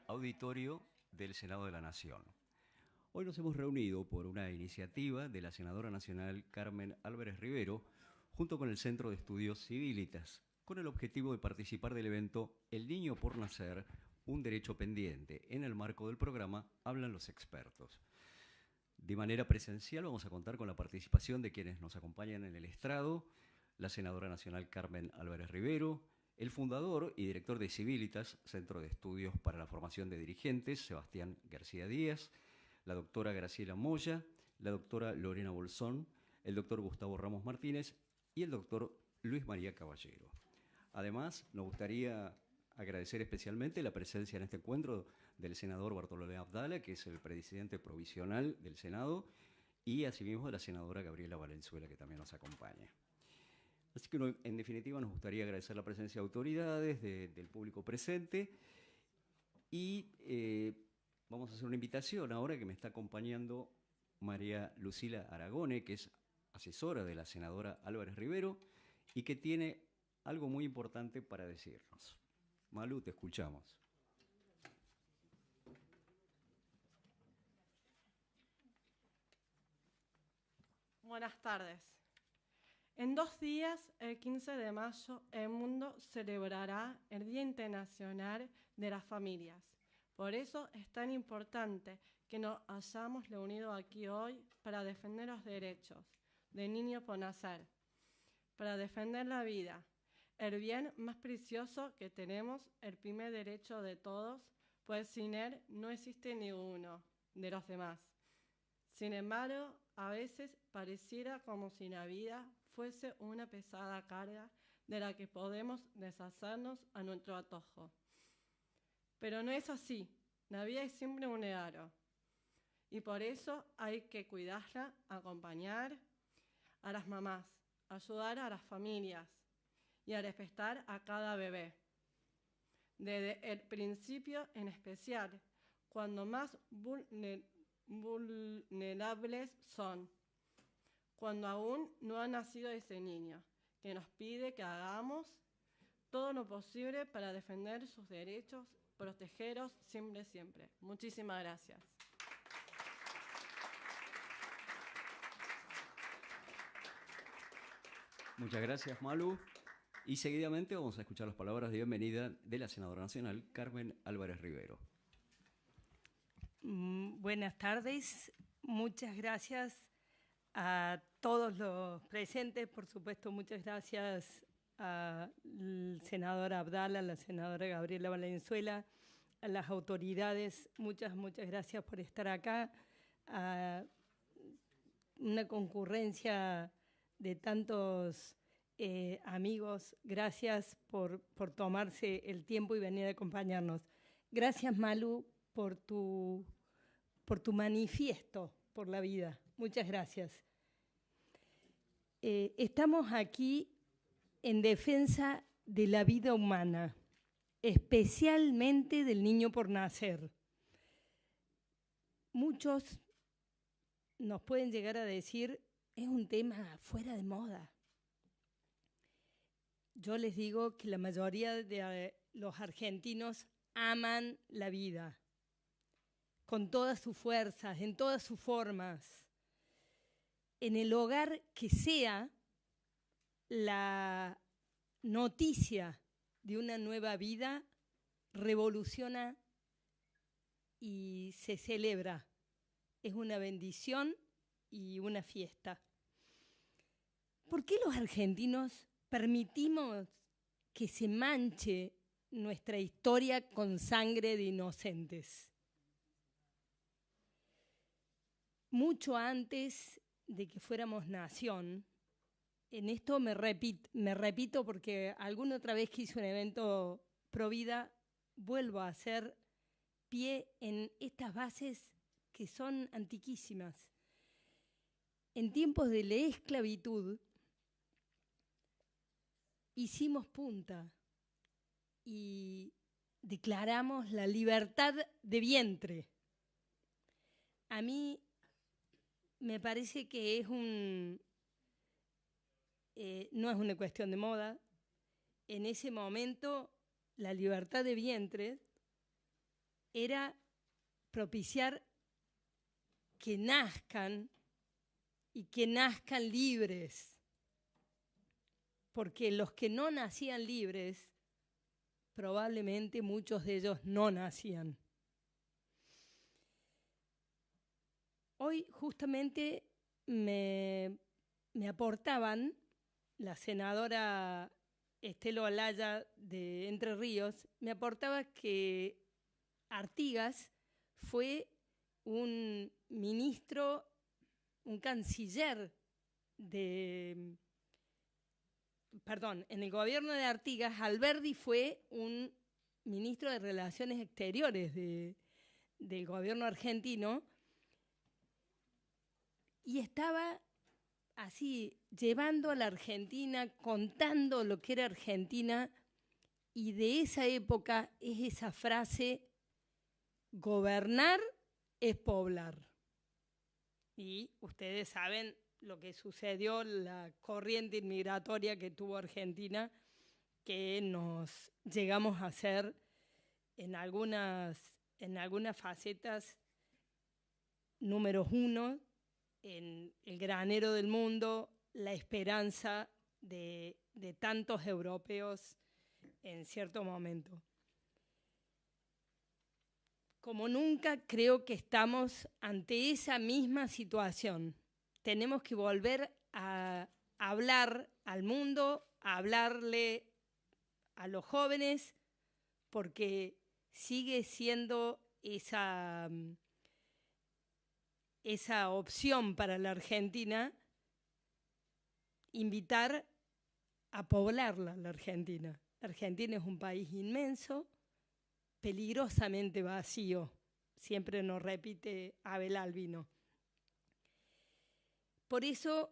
Auditorio del Senado de la Nación. Hoy nos hemos reunido por una iniciativa de la senadora nacional Carmen Álvarez Rivero, junto con el Centro de Estudios Civilitas, con el objetivo de participar del evento El Niño por Nacer, un derecho pendiente, en el marco del programa Hablan los Expertos. De manera presencial vamos a contar con la participación de quienes nos acompañan en el estrado, la senadora nacional Carmen Álvarez Rivero, el fundador y director de Civilitas, Centro de Estudios para la Formación de Dirigentes, Sebastián García Díaz, la doctora Graciela Moya, la doctora Lorena Bolsón, el doctor Gustavo Ramos Martínez y el doctor Luis María Caballero. Además, nos gustaría agradecer especialmente la presencia en este encuentro del senador Bartolomé Abdala, que es el presidente provisional del Senado, y asimismo de la senadora Gabriela Valenzuela, que también nos acompaña. Así que, en definitiva, nos gustaría agradecer la presencia de autoridades, del público presente, y vamos a hacer una invitación ahora que me está acompañando María Lucila Aragone, que es asesora de la senadora Álvarez Rivero y que tiene algo muy importante para decirnos. Malu, te escuchamos. Buenas tardes. En 2 días, el 15 de mayo, el mundo celebrará el Día Internacional de las Familias. Por eso es tan importante que nos hayamos reunido aquí hoy para defender los derechos del niño por nacer, para defender la vida, el bien más precioso que tenemos, el primer derecho de todos, pues sin él no existe ninguno de los demás. Sin embargo, a veces pareciera como si la vida fuese una pesada carga de la que podemos deshacernos a nuestro antojo. Pero no es así, la vida es siempre un regalo. Y por eso hay que cuidarla, acompañar a las mamás, ayudar a las familias y a respetar a cada bebé. Desde el principio en especial, cuando más vulnerables son, cuando aún no ha nacido ese niño, que nos pide que hagamos todo lo posible para defender sus derechos, protegerlos siempre, siempre. Muchísimas gracias. Muchas gracias, Malu. Y seguidamente vamos a escuchar las palabras de bienvenida de la senadora nacional Carmen Álvarez Rivero. Buenas tardes, muchas gracias a todos los presentes, por supuesto muchas gracias al senador Abdala, a la senadora Gabriela Valenzuela, a las autoridades, muchas gracias por estar acá, a una concurrencia de tantos amigos, gracias por tomarse el tiempo y venir a acompañarnos. Gracias, Malu, por tu manifiesto por la vida. Muchas gracias. Estamos aquí en defensa de la vida humana, especialmente del niño por nacer. Muchos nos pueden llegar a decir, es un tema fuera de moda. Yo les digo que la mayoría de los argentinos aman la vida, con todas sus fuerzas, en todas sus formas. En el hogar que sea, la noticia de una nueva vida revoluciona y se celebra. Es una bendición y una fiesta. ¿Por qué los argentinos permitimos que se manche nuestra historia con sangre de inocentes? Mucho antes de que fuéramos nación, en esto me repito porque alguna otra vez que hice un evento pro vida, vuelvo a hacer pie en estas bases que son antiquísimas. En tiempos de la esclavitud, hicimos punta y declaramos la libertad de vientre. A mí me parece que es no es una cuestión de moda. En ese momento, la libertad de vientre era propiciar que nazcan y que nazcan libres, porque los que no nacían libres, probablemente muchos de ellos no nacían. Hoy justamente me aportaban la senadora Estela Olaya de Entre Ríos, me aportaba que Artigas fue un ministro, un canciller en el gobierno de Artigas, Alberdi fue un ministro de Relaciones Exteriores del gobierno argentino y estaba así llevando a la Argentina, contando lo que era Argentina, y de esa época es esa frase: gobernar es poblar. Y ustedes saben lo que sucedió, la corriente inmigratoria que tuvo Argentina, que nos llegamos a ser en algunas facetas números 1 en el granero del mundo, la esperanza de tantos europeos en cierto momento. Como nunca creo que estamos ante esa misma situación. Tenemos que volver a hablar al mundo, a hablarle a los jóvenes, porque sigue siendo esa opción para la Argentina, invitar a poblarla, la Argentina. La Argentina es un país inmenso, peligrosamente vacío, siempre nos repite Abel Albino. Por eso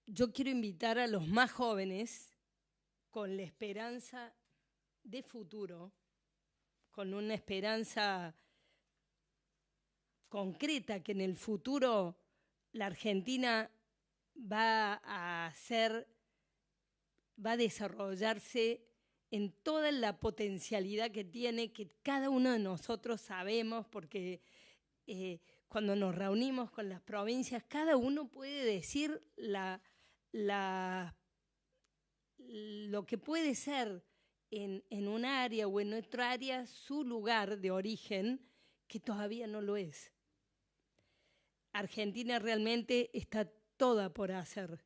yo quiero invitar a los más jóvenes con la esperanza de futuro, con una esperanza concreta que en el futuro la Argentina va a desarrollarse en toda la potencialidad que tiene, que cada uno de nosotros sabemos, porque cuando nos reunimos con las provincias, cada uno puede decir lo que puede ser en un área o en otra área su lugar de origen, que todavía no lo es. Argentina realmente está toda por hacer.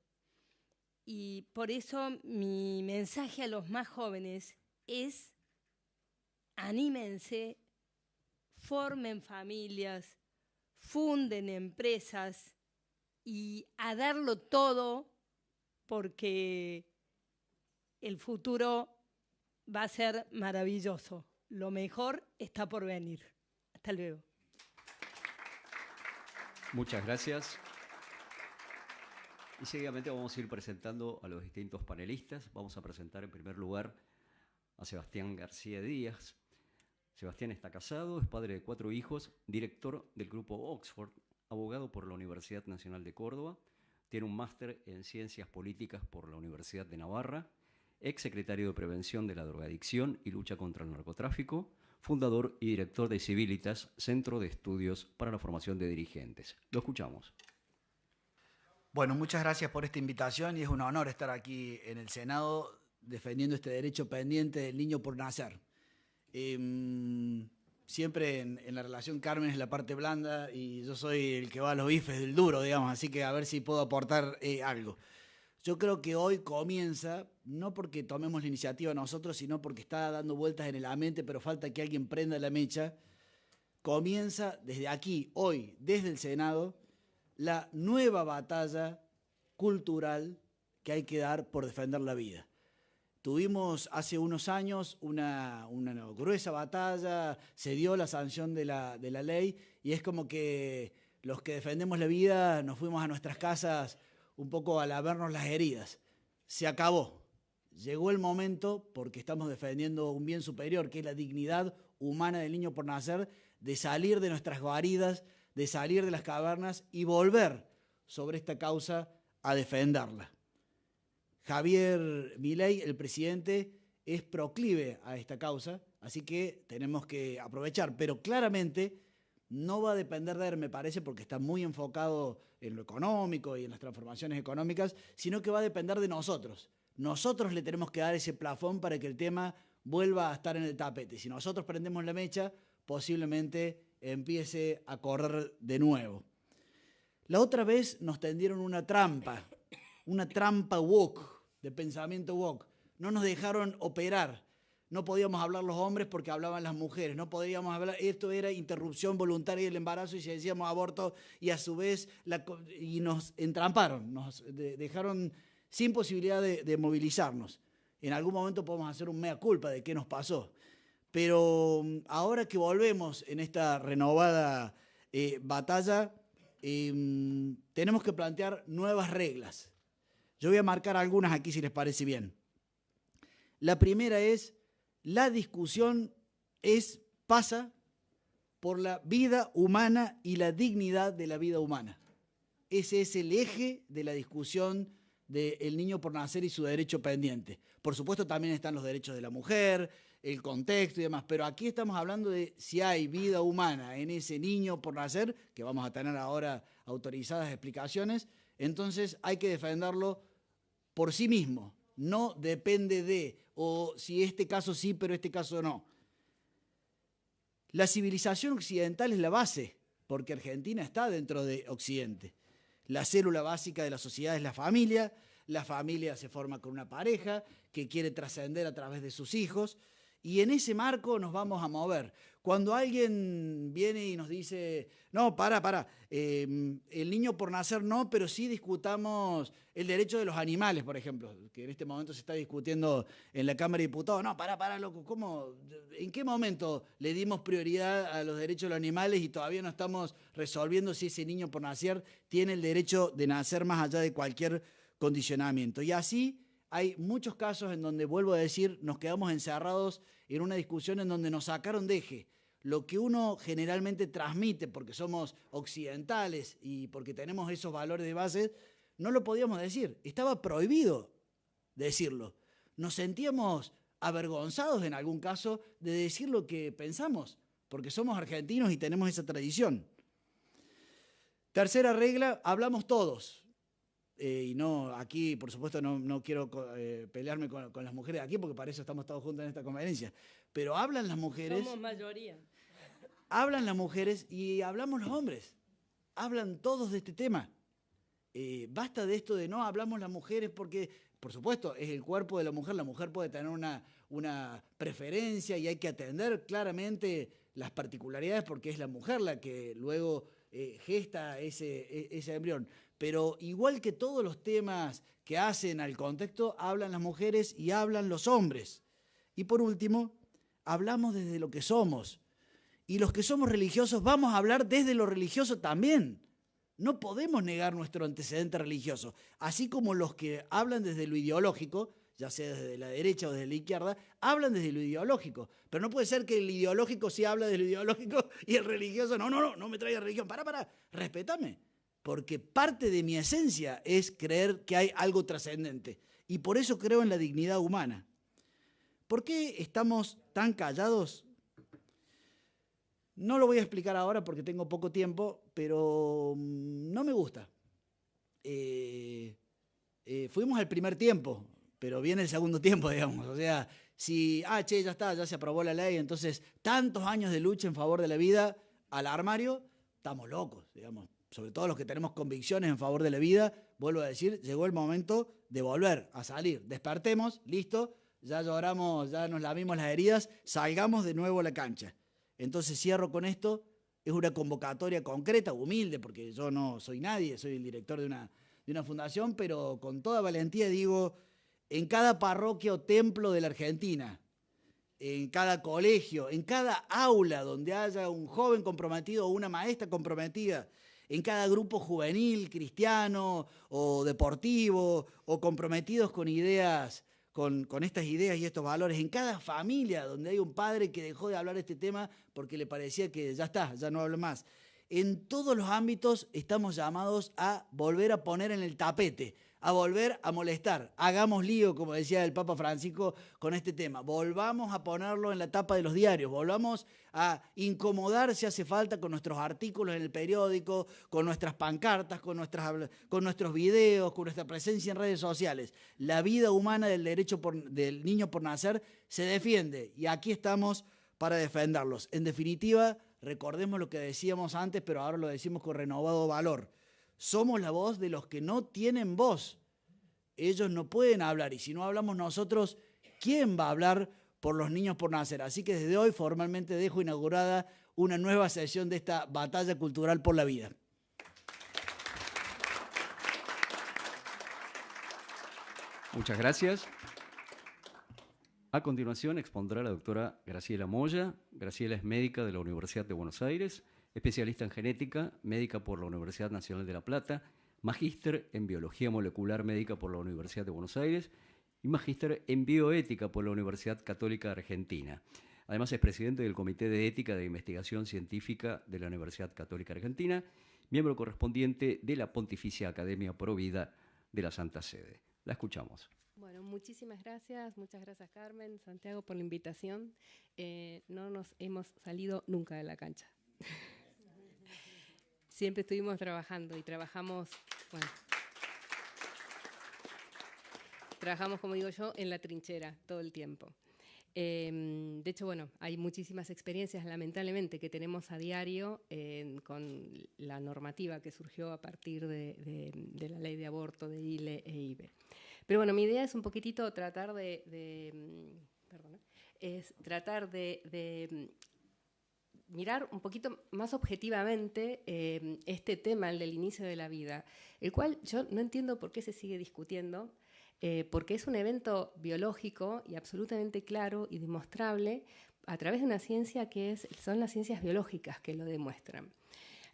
Y por eso mi mensaje a los más jóvenes es: anímense, formen familias, funden empresas y a darlo todo, porque el futuro va a ser maravilloso. Lo mejor está por venir. Hasta luego. Muchas gracias. Y seguidamente vamos a ir presentando a los distintos panelistas. Vamos a presentar en primer lugar a Sebastián García Díaz. Sebastián está casado, es padre de 4 hijos, director del Grupo Oxford, abogado por la Universidad Nacional de Córdoba, tiene un máster en Ciencias Políticas por la Universidad de Navarra, exsecretario de Prevención de la Drogadicción y Lucha contra el Narcotráfico, fundador y director de Civilitas, Centro de Estudios para la Formación de Dirigentes. Lo escuchamos. Bueno, muchas gracias por esta invitación y es un honor estar aquí en el Senado defendiendo este derecho pendiente del niño por nacer. Siempre en la relación Carmen es la parte blanda y yo soy el que va a los bifes del duro, digamos, así que a ver si puedo aportar algo. Yo creo que hoy comienza, no porque tomemos la iniciativa nosotros, sino porque está dando vueltas en el ambiente, pero falta que alguien prenda la mecha. Comienza desde aquí, hoy, desde el Senado, la nueva batalla cultural que hay que dar por defender la vida. Tuvimos hace unos años una gruesa batalla, se dio la sanción de la ley y es como que los que defendemos la vida nos fuimos a nuestras casas un poco a lavarnos las heridas. Se acabó. Llegó el momento, porque estamos defendiendo un bien superior, que es la dignidad humana del niño por nacer, de salir de nuestras guaridas, de salir de las cavernas y volver sobre esta causa a defenderla. Javier Milei, el presidente, es proclive a esta causa, Así que tenemos que aprovechar, pero claramente no va a depender de él, me parece, porque está muy enfocado en lo económico y en las transformaciones económicas, sino que va a depender de nosotros. Nosotros le tenemos que dar ese plafón para que el tema vuelva a estar en el tapete. Si nosotros prendemos la mecha, posiblemente empiece a correr de nuevo. La otra vez nos tendieron una trampa woke, de pensamiento woke. No nos dejaron operar. No podíamos hablar los hombres porque hablaban las mujeres. No podíamos hablar, esto era interrupción voluntaria del embarazo y si decíamos aborto y a su vez y nos entramparon, nos dejaron sin posibilidad de movilizarnos. En algún momento podemos hacer un mea culpa de qué nos pasó. Pero ahora que volvemos en esta renovada batalla, tenemos que plantear nuevas reglas. Yo voy a marcar algunas aquí si les parece bien. La primera es, la discusión pasa por la vida humana y la dignidad de la vida humana. Ese es el eje de la discusión del niño por nacer y su derecho pendiente. Por supuesto también están los derechos de la mujer, el contexto y demás, pero aquí estamos hablando de si hay vida humana en ese niño por nacer, que vamos a tener ahora autorizadas explicaciones, entonces hay que defenderlo por sí mismo, no depende de, o si este caso sí, pero este caso no. La civilización occidental es la base, porque Argentina está dentro de Occidente. La célula básica de la sociedad es la familia se forma con una pareja que quiere trascender a través de sus hijos, y en ese marco nos vamos a mover. Cuando alguien viene y nos dice, no, el niño por nacer no, pero sí discutamos el derecho de los animales, por ejemplo, que en este momento se está discutiendo en la Cámara de Diputados. No, loco, ¿cómo? ¿En qué momento le dimos prioridad a los derechos de los animales y todavía no estamos resolviendo si ese niño por nacer tiene el derecho de nacer más allá de cualquier condicionamiento? Y así hay muchos casos en donde, vuelvo a decir, nos quedamos encerrados en una discusión en donde nos sacaron de eje. Lo que uno generalmente transmite, porque somos occidentales y porque tenemos esos valores de base, no lo podíamos decir. Estaba prohibido decirlo. Nos sentíamos avergonzados en algún caso de decir lo que pensamos, porque somos argentinos y tenemos esa tradición. Tercera regla, hablamos todos. Y no, aquí, por supuesto, no quiero pelearme con las mujeres de aquí, porque para eso estamos todos juntos en esta conferencia. Pero hablan las mujeres. Somos mayoría. Hablan las mujeres y hablamos los hombres. Hablan todos de este tema. Basta de esto de no hablamos las mujeres porque, por supuesto, es el cuerpo de la mujer. La mujer puede tener una preferencia y hay que atender claramente las particularidades porque es la mujer la que luego gesta ese embrión. Pero igual que todos los temas que hacen al contexto, hablan las mujeres y hablan los hombres. Y por último, hablamos desde lo que somos. Y los que somos religiosos vamos a hablar desde lo religioso también. No podemos negar nuestro antecedente religioso. Así como los que hablan desde lo ideológico, ya sea desde la derecha o desde la izquierda, hablan desde lo ideológico. Pero no puede ser que el ideológico sí habla de lo ideológico y el religioso no me traiga religión. Respétame. Porque parte de mi esencia es creer que hay algo trascendente. Y por eso creo en la dignidad humana. ¿Por qué estamos tan callados? No lo voy a explicar ahora porque tengo poco tiempo, pero no me gusta. Fuimos al primer tiempo, pero viene el segundo tiempo, digamos. O sea, si, ya está, ya se aprobó la ley, entonces tantos años de lucha en favor de la vida al armario, estamos locos, digamos. Sobre todo los que tenemos convicciones en favor de la vida, vuelvo a decir, llegó el momento de volver a salir. Despertemos, listo, ya lloramos, ya nos lavimos las heridas, salgamos de nuevo a la cancha. Entonces cierro con esto, es una convocatoria concreta, humilde, porque yo no soy nadie, soy el director de una fundación, pero con toda valentía digo, en cada parroquia o templo de la Argentina, en cada colegio, en cada aula donde haya un joven comprometido o una maestra comprometida, en cada grupo juvenil, cristiano o deportivo, o comprometidos con ideas, con estas ideas y estos valores, en cada familia donde hay un padre que dejó de hablar de este tema porque le parecía que ya está, ya no habla más. en todos los ámbitos estamos llamados a volver a poner en el tapete, a volver a molestar. Hagamos lío, como decía el Papa Francisco, con este tema. Volvamos a ponerlo en la tapa de los diarios, volvamos a incomodar si hace falta con nuestros artículos en el periódico, con nuestras pancartas, con nuestros videos, con nuestra presencia en redes sociales. La vida humana del derecho del niño por nacer se defiende y aquí estamos para defenderlos. En definitiva, recordemos lo que decíamos antes, pero ahora lo decimos con renovado valor. Somos la voz de los que no tienen voz. Ellos no pueden hablar y si no hablamos nosotros, ¿quién va a hablar por los niños por nacer? Así que desde hoy formalmente dejo inaugurada una nueva sesión de esta batalla cultural por la vida. Muchas gracias. A continuación expondrá la doctora Graciela Moya. Graciela es médica de la Universidad de Buenos Aires, especialista en genética, médica por la Universidad Nacional de La Plata, magíster en biología molecular médica por la Universidad de Buenos Aires y magíster en bioética por la Universidad Católica Argentina. Además es presidente del Comité de Ética de Investigación Científica de la Universidad Católica Argentina, miembro correspondiente de la Pontificia Academia Pro Vida de la Santa Sede. La escuchamos. Bueno, muchísimas gracias. Muchas gracias, Carmen, Santiago, por la invitación. No nos hemos salido nunca de la cancha. Siempre estuvimos trabajando y trabajamos, como digo yo, en la trinchera todo el tiempo. De hecho, bueno, hay muchísimas experiencias, lamentablemente, que tenemos a diario con la normativa que surgió a partir de la ley de aborto de ILE e IBE. Pero bueno, mi idea es un poquitito tratar de mirar un poquito más objetivamente este tema, el del inicio de la vida, el cual yo no entiendo por qué se sigue discutiendo, porque es un evento biológico y absolutamente claro y demostrable a través de una ciencia son las ciencias biológicas que lo demuestran.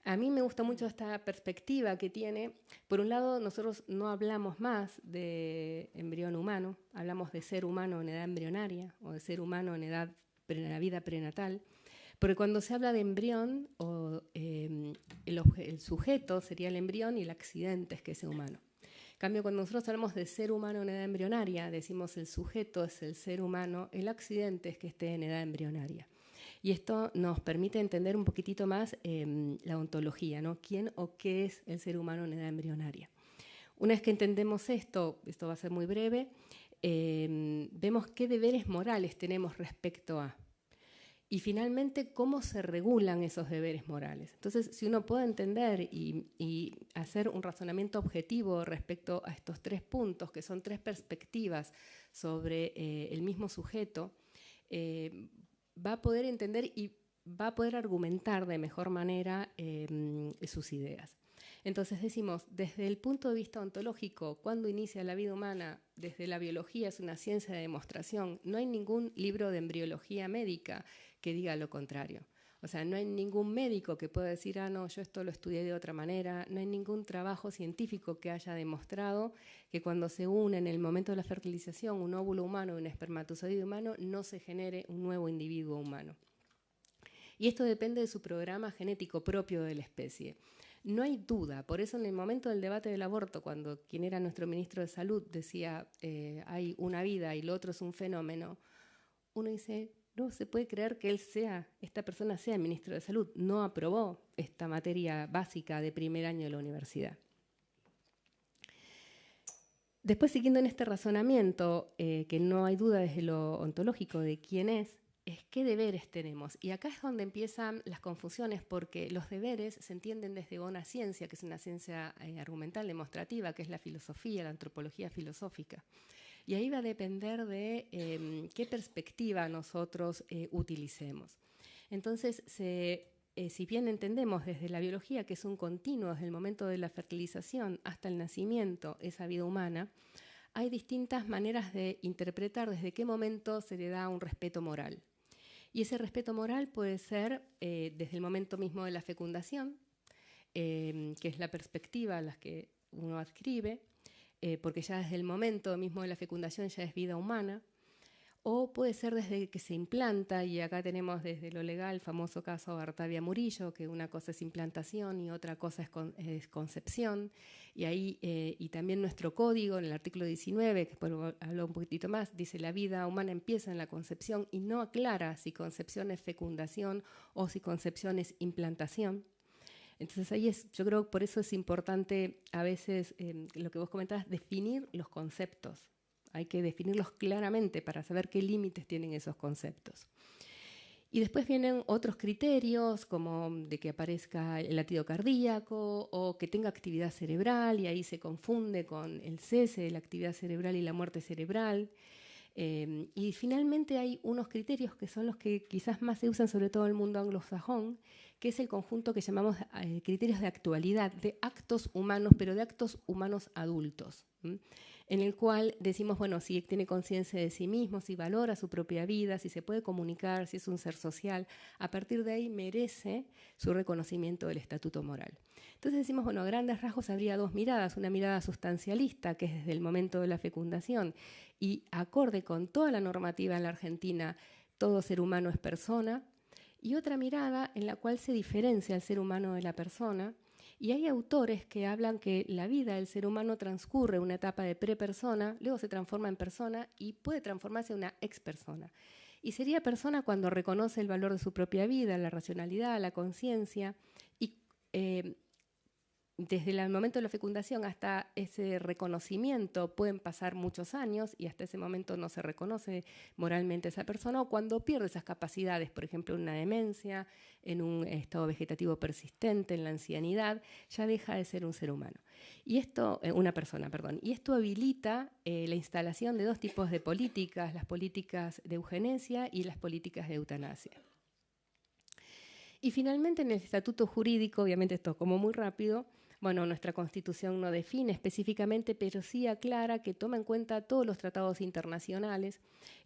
A mí me gusta mucho esta perspectiva que tiene. Por un lado, nosotros no hablamos más de embrión humano, hablamos de ser humano en edad embrionaria o de ser humano en la vida prenatal, porque cuando se habla de embrión, el sujeto sería el embrión y el accidente es que es humano. En cambio, cuando nosotros hablamos de ser humano en edad embrionaria, decimos el sujeto es el ser humano, el accidente es que esté en edad embrionaria. Y esto nos permite entender un poquitito más la ontología, ¿no? ¿Quién o qué es el ser humano en edad embrionaria? Una vez que entendemos esto va a ser muy breve, vemos qué deberes morales tenemos respecto a. Y finalmente, cómo se regulan esos deberes morales. Entonces, si uno puede entender y hacer un razonamiento objetivo respecto a estos 3 puntos, que son 3 perspectivas sobre el mismo sujeto, va a poder entender y va a poder argumentar de mejor manera sus ideas. Entonces decimos, desde el punto de vista ontológico, ¿cuándo inicia la vida humana? Desde la biología es una ciencia de demostración. No hay ningún libro de embriología médica que diga lo contrario. O sea, no hay ningún médico que pueda decir, no, yo esto lo estudié de otra manera. No hay ningún trabajo científico que haya demostrado que cuando se une en el momento de la fertilización un óvulo humano y un espermatozoide humano, no se genere un nuevo individuo humano. Y esto depende de su programa genético propio de la especie. No hay duda, por eso en el momento del debate del aborto, cuando quien era nuestro ministro de Salud decía hay una vida y lo otro es un fenómeno, uno dice, no se puede creer que esta persona sea ministro de Salud, no aprobó esta materia básica de primer año de la universidad. Después, siguiendo en este razonamiento, que no hay duda desde lo ontológico de quién es qué deberes tenemos. Y acá es donde empiezan las confusiones, porque los deberes se entienden desde una ciencia, que es una ciencia argumental demostrativa, que es la filosofía, la antropología filosófica. Y ahí va a depender de qué perspectiva nosotros utilicemos. Entonces, si bien entendemos desde la biología que es un continuo desde el momento de la fertilización hasta el nacimiento esa vida humana, hay distintas maneras de interpretar desde qué momento se le da un respeto moral. Y ese respeto moral puede ser desde el momento mismo de la fecundación, que es la perspectiva a la que uno adscribe, porque ya desde el momento mismo de la fecundación ya es vida humana, o puede ser desde que se implanta, y acá tenemos desde lo legal el famoso caso Artavia Murillo, que una cosa es implantación y otra cosa es concepción, y ahí y también nuestro código en el artículo 19, que después habló un poquitito más, dice la vida humana empieza en la concepción y no aclara si concepción es fecundación o si concepción es implantación. Entonces ahí yo creo que por eso es importante a veces, lo que vos comentabas, definir los conceptos. Hay que definirlos claramente para saber qué límites tienen esos conceptos. Y después vienen otros criterios, como de que aparezca el latido cardíaco o que tenga actividad cerebral, y ahí se confunde con el cese de la actividad cerebral y la muerte cerebral. Y finalmente hay unos criterios que son los que quizás más se usan, sobre todo en el mundo anglosajón, que es el conjunto que llamamos criterios de actualidad, de actos humanos, pero de actos humanos adultos, en el cual decimos, bueno, si tiene conciencia de sí mismo, si valora su propia vida, si se puede comunicar, si es un ser social, a partir de ahí merece su reconocimiento del estatuto moral. Entonces decimos, bueno, a grandes rasgos habría dos miradas, una mirada sustancialista, que es desde el momento de la fecundación, y acorde con toda la normativa en la Argentina, todo ser humano es persona, y otra mirada en la cual se diferencia el ser humano de la persona. Y hay autores que hablan que la vida del ser humano transcurre una etapa de prepersona, luego se transforma en persona y puede transformarse en una expersona. Y sería persona cuando reconoce el valor de su propia vida, la racionalidad, la conciencia, y desde el momento de la fecundación hasta ese reconocimiento pueden pasar muchos años y hasta ese momento no se reconoce moralmente esa persona, o cuando pierde esas capacidades, por ejemplo, en una demencia, en un estado vegetativo persistente, en la ancianidad, ya deja de ser un ser humano. Y esto, una persona, perdón. Y esto habilita la instalación de dos tipos de políticas, las políticas de eugenesia y las políticas de eutanasia. Y finalmente en el estatuto jurídico, obviamente esto como muy rápido, bueno, nuestra Constitución no define específicamente, pero sí aclara que toma en cuenta todos los tratados internacionales.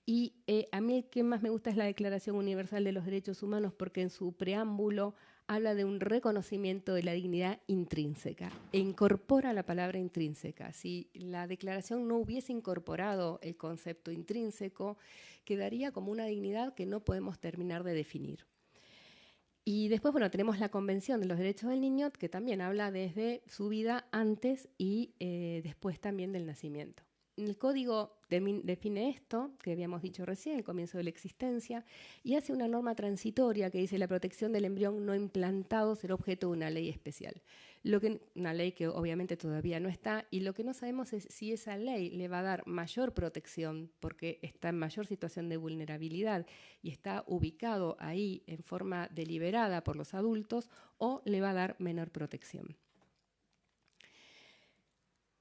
Y a mí el que más me gusta es la Declaración Universal de los Derechos Humanos, porque en su preámbulo habla de un reconocimiento de la dignidad intrínseca e incorpora la palabra intrínseca. Si la Declaración no hubiese incorporado el concepto intrínseco, quedaría como una dignidad que no podemos terminar de definir. Y después, bueno, tenemos la Convención de los Derechos del Niño, que también habla desde su vida antes y después también del nacimiento. El código define esto, que habíamos dicho recién, el comienzo de la existencia, y hace una norma transitoria que dice la protección del embrión no implantado será objeto de una ley especial. Una ley que obviamente todavía no está, y lo que no sabemos es si esa ley le va a dar mayor protección porque está en mayor situación de vulnerabilidad y está ubicado ahí en forma deliberada por los adultos, o le va a dar menor protección.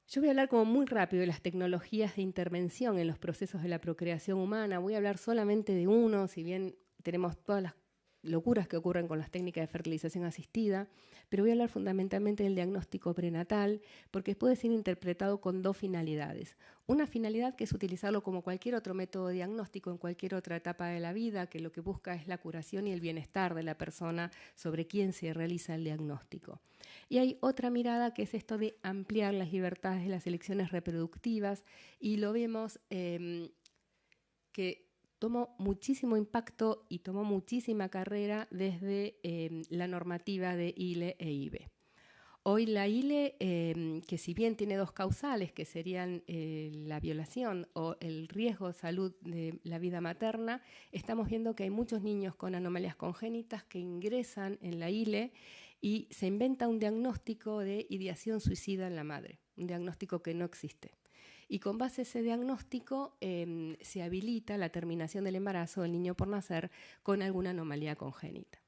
Yo voy a hablar como muy rápido de las tecnologías de intervención en los procesos de la procreación humana. Voy a hablar solamente de uno, si bien tenemos todas las locuras que ocurren con las técnicas de fertilización asistida, pero voy a hablar fundamentalmente del diagnóstico prenatal, porque puede ser interpretado con dos finalidades. Una finalidad que es utilizarlo como cualquier otro método diagnóstico en cualquier otra etapa de la vida, que lo que busca es la curación y el bienestar de la persona sobre quien se realiza el diagnóstico. Y hay otra mirada que es esto de ampliar las libertades de las elecciones reproductivas, y lo vemos que tomó muchísimo impacto y tomó muchísima carrera desde la normativa de ILE e IBE. Hoy la ILE, que si bien tiene dos causales, que serían la violación o el riesgo de salud de la vida materna, estamos viendo que hay muchos niños con anomalías congénitas que ingresan en la ILE y se inventa un diagnóstico de ideación suicida en la madre, un diagnóstico que no existe. Y con base a ese diagnóstico se habilita la terminación del embarazo del niño por nacer con alguna anomalía congénita.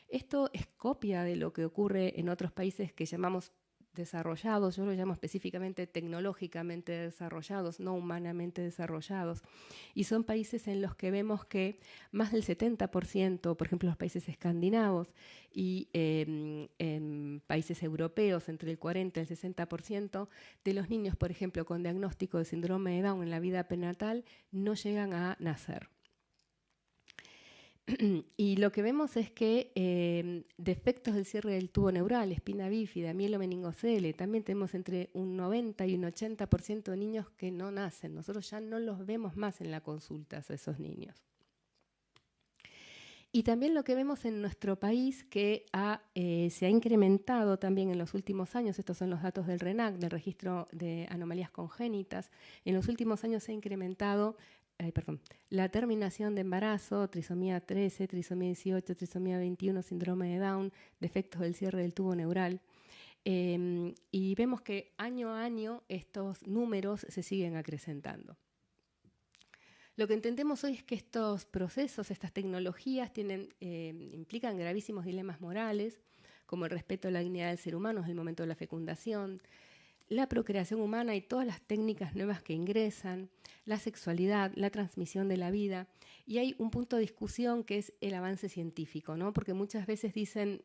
Esto es copia de lo que ocurre en otros países que llamamos desarrollados, yo lo llamo específicamente tecnológicamente desarrollados, no humanamente desarrollados, y son países en los que vemos que más del 70%, por ejemplo los países escandinavos, y en países europeos entre el 40 y el 60% de los niños, por ejemplo, con diagnóstico de síndrome de Down en la vida prenatal no llegan a nacer. Y lo que vemos es que defectos del cierre del tubo neural, espina bífida, mielomeningocele, también tenemos entre un 90 y un 80% de niños que no nacen. Nosotros ya no los vemos más en la consulta a esos niños. Y también lo que vemos en nuestro país que se ha incrementado también en los últimos años, estos son los datos del RENAC, del Registro de Anomalías Congénitas, en los últimos años se ha incrementado la terminación de embarazo, trisomía 13, trisomía 18, trisomía 21, síndrome de Down, defectos del cierre del tubo neural. Y vemos que año a año estos números se siguen acrecentando. Lo que entendemos hoy es que estos procesos, estas tecnologías implican gravísimos dilemas morales, como el respeto a la dignidad del ser humano desde el momento de la fecundación, la procreación humana y todas las técnicas nuevas que ingresan, la sexualidad, la transmisión de la vida. Y hay un punto de discusión que es el avance científico, ¿no? Porque muchas veces dicen,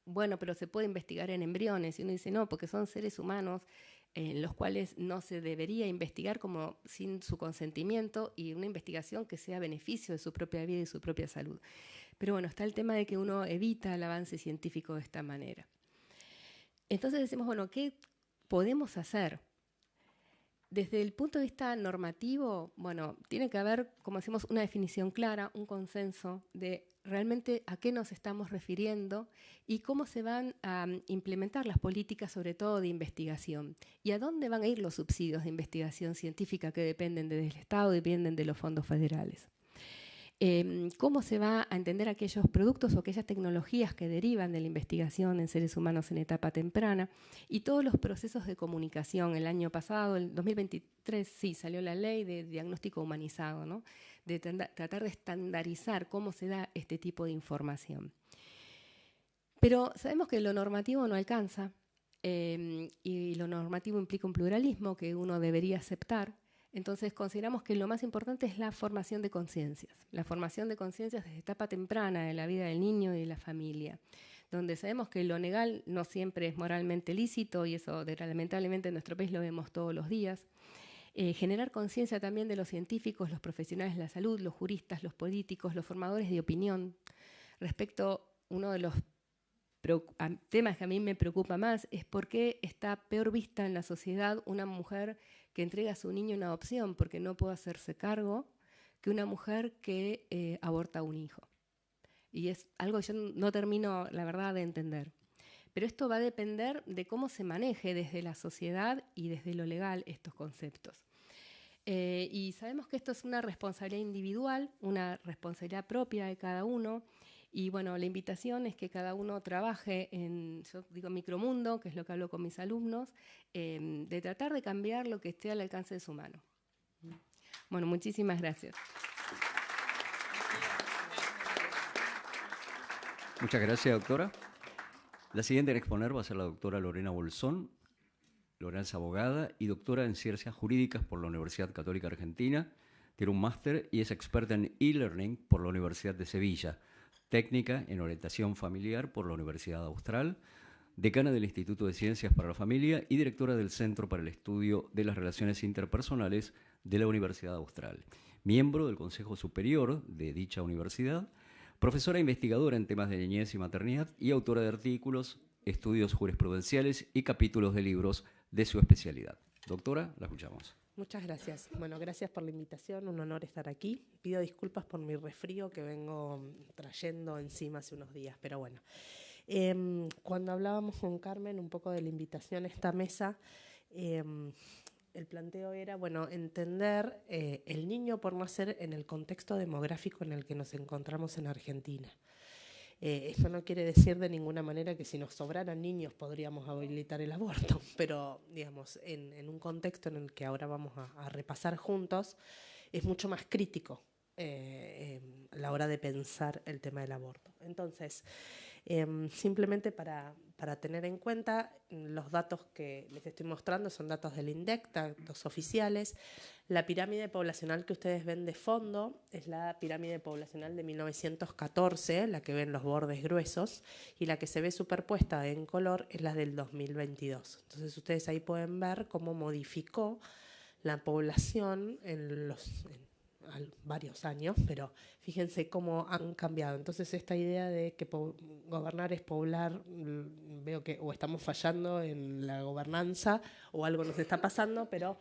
bueno, pero se puede investigar en embriones. Y uno dice, no, porque son seres humanos en los cuales no se debería investigar como sin su consentimiento y una investigación que sea a beneficio de su propia vida y su propia salud. Pero bueno, está el tema de que uno evita el avance científico de esta manera. Entonces decimos, bueno, ¿qué podemos hacer? Desde el punto de vista normativo, bueno, tiene que haber, como decimos, una definición clara, un consenso de realmente a qué nos estamos refiriendo y cómo se van a implementar las políticas, sobre todo de investigación, y a dónde van a ir los subsidios de investigación científica que dependen del Estado y dependen de los fondos federales. Cómo se va a entender aquellos productos o aquellas tecnologías que derivan de la investigación en seres humanos en etapa temprana y todos los procesos de comunicación. El año pasado, el 2023, sí, salió la ley de diagnóstico humanizado, ¿no? De tratar de estandarizar cómo se da este tipo de información. Pero sabemos que lo normativo no alcanza y lo normativo implica un pluralismo que uno debería aceptar. Entonces consideramos que lo más importante es la formación de conciencias. La formación de conciencias desde etapa temprana de la vida del niño y de la familia, donde sabemos que lo legal no siempre es moralmente lícito y eso lamentablemente en nuestro país lo vemos todos los días. Generar conciencia también de los científicos, los profesionales de la salud, los juristas, los políticos, los formadores de opinión. Respecto, uno de los temas que a mí me preocupa más es por qué está peor vista en la sociedad una mujer que entrega a su niño en adopción porque no puede hacerse cargo que una mujer que aborta a un hijo. Y es algo que yo no termino, la verdad, de entender. Pero esto va a depender de cómo se maneje desde la sociedad y desde lo legal estos conceptos. Y sabemos que esto es una responsabilidad individual, una responsabilidad propia de cada uno. Y bueno, la invitación es que cada uno trabaje en, yo digo, micromundo, que es lo que hablo con mis alumnos, de tratar de cambiar lo que esté al alcance de su mano. Bueno, muchísimas gracias. Muchas gracias, doctora. La siguiente en exponer va a ser la doctora Lorena Bolsón. Lorena es abogada y doctora en Ciencias Jurídicas por la Universidad Católica Argentina. Tiene un máster y es experta en e-learning por la Universidad de Sevilla. Técnica en orientación familiar por la Universidad Austral, decana del Instituto de Ciencias para la Familia y directora del Centro para el Estudio de las Relaciones Interpersonales de la Universidad Austral. Miembro del Consejo Superior de dicha universidad, profesora investigadora en temas de niñez y maternidad y autora de artículos, estudios jurisprudenciales y capítulos de libros de su especialidad. Doctora, la escuchamos. Muchas gracias. Bueno, gracias por la invitación, un honor estar aquí. Pido disculpas por mi resfrío que vengo trayendo encima hace unos días, pero bueno. Cuando hablábamos con Carmen un poco de la invitación a esta mesa, el planteo era, bueno, entender el niño por nacer en el contexto demográfico en el que nos encontramos en Argentina. Eso no quiere decir de ninguna manera que si nos sobraran niños podríamos habilitar el aborto, pero digamos, en un contexto en el que ahora vamos a repasar juntos, es mucho más crítico a la hora de pensar el tema del aborto. Entonces, simplemente para tener en cuenta, los datos que les estoy mostrando son datos del INDEC, datos oficiales. La pirámide poblacional que ustedes ven de fondo es la pirámide poblacional de 1914, la que ven los bordes gruesos, y la que se ve superpuesta en color es la del 2022. Entonces ustedes ahí pueden ver cómo modificó la población en varios años, pero fíjense cómo han cambiado. Entonces esta idea de que gobernar es poblar, veo que o estamos fallando en la gobernanza o algo nos está pasando, pero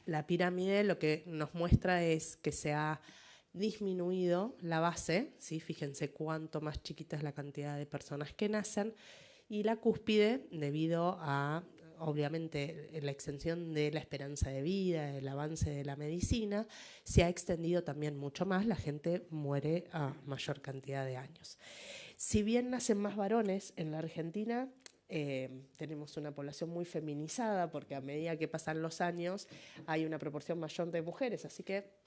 la pirámide lo que nos muestra es que se ha disminuido la base, ¿sí? Fíjense cuánto más chiquita es la cantidad de personas que nacen, y la cúspide, debido a, obviamente, la extensión de la esperanza de vida, el avance de la medicina, se ha extendido también mucho más, la gente muere a mayor cantidad de años. Si bien nacen más varones en la Argentina, tenemos una población muy feminizada, porque a medida que pasan los años hay una proporción mayor de mujeres, así que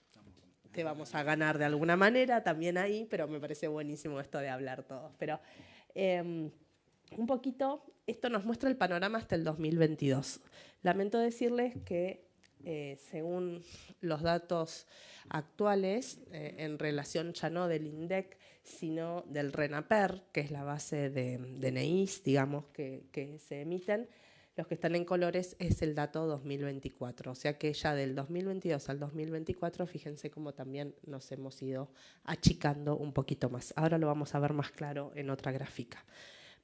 te vamos a ganar de alguna manera también ahí, pero me parece buenísimo esto de hablar todos. Pero un poquito, esto nos muestra el panorama hasta el 2022. Lamento decirles que según los datos actuales, en relación ya no del INDEC, sino del RENAPER, que es la base de DNIs, digamos, que se emiten, los que están en colores es el dato 2024. O sea que ya del 2022 al 2024, fíjense cómo también nos hemos ido achicando un poquito más. Ahora lo vamos a ver más claro en otra gráfica.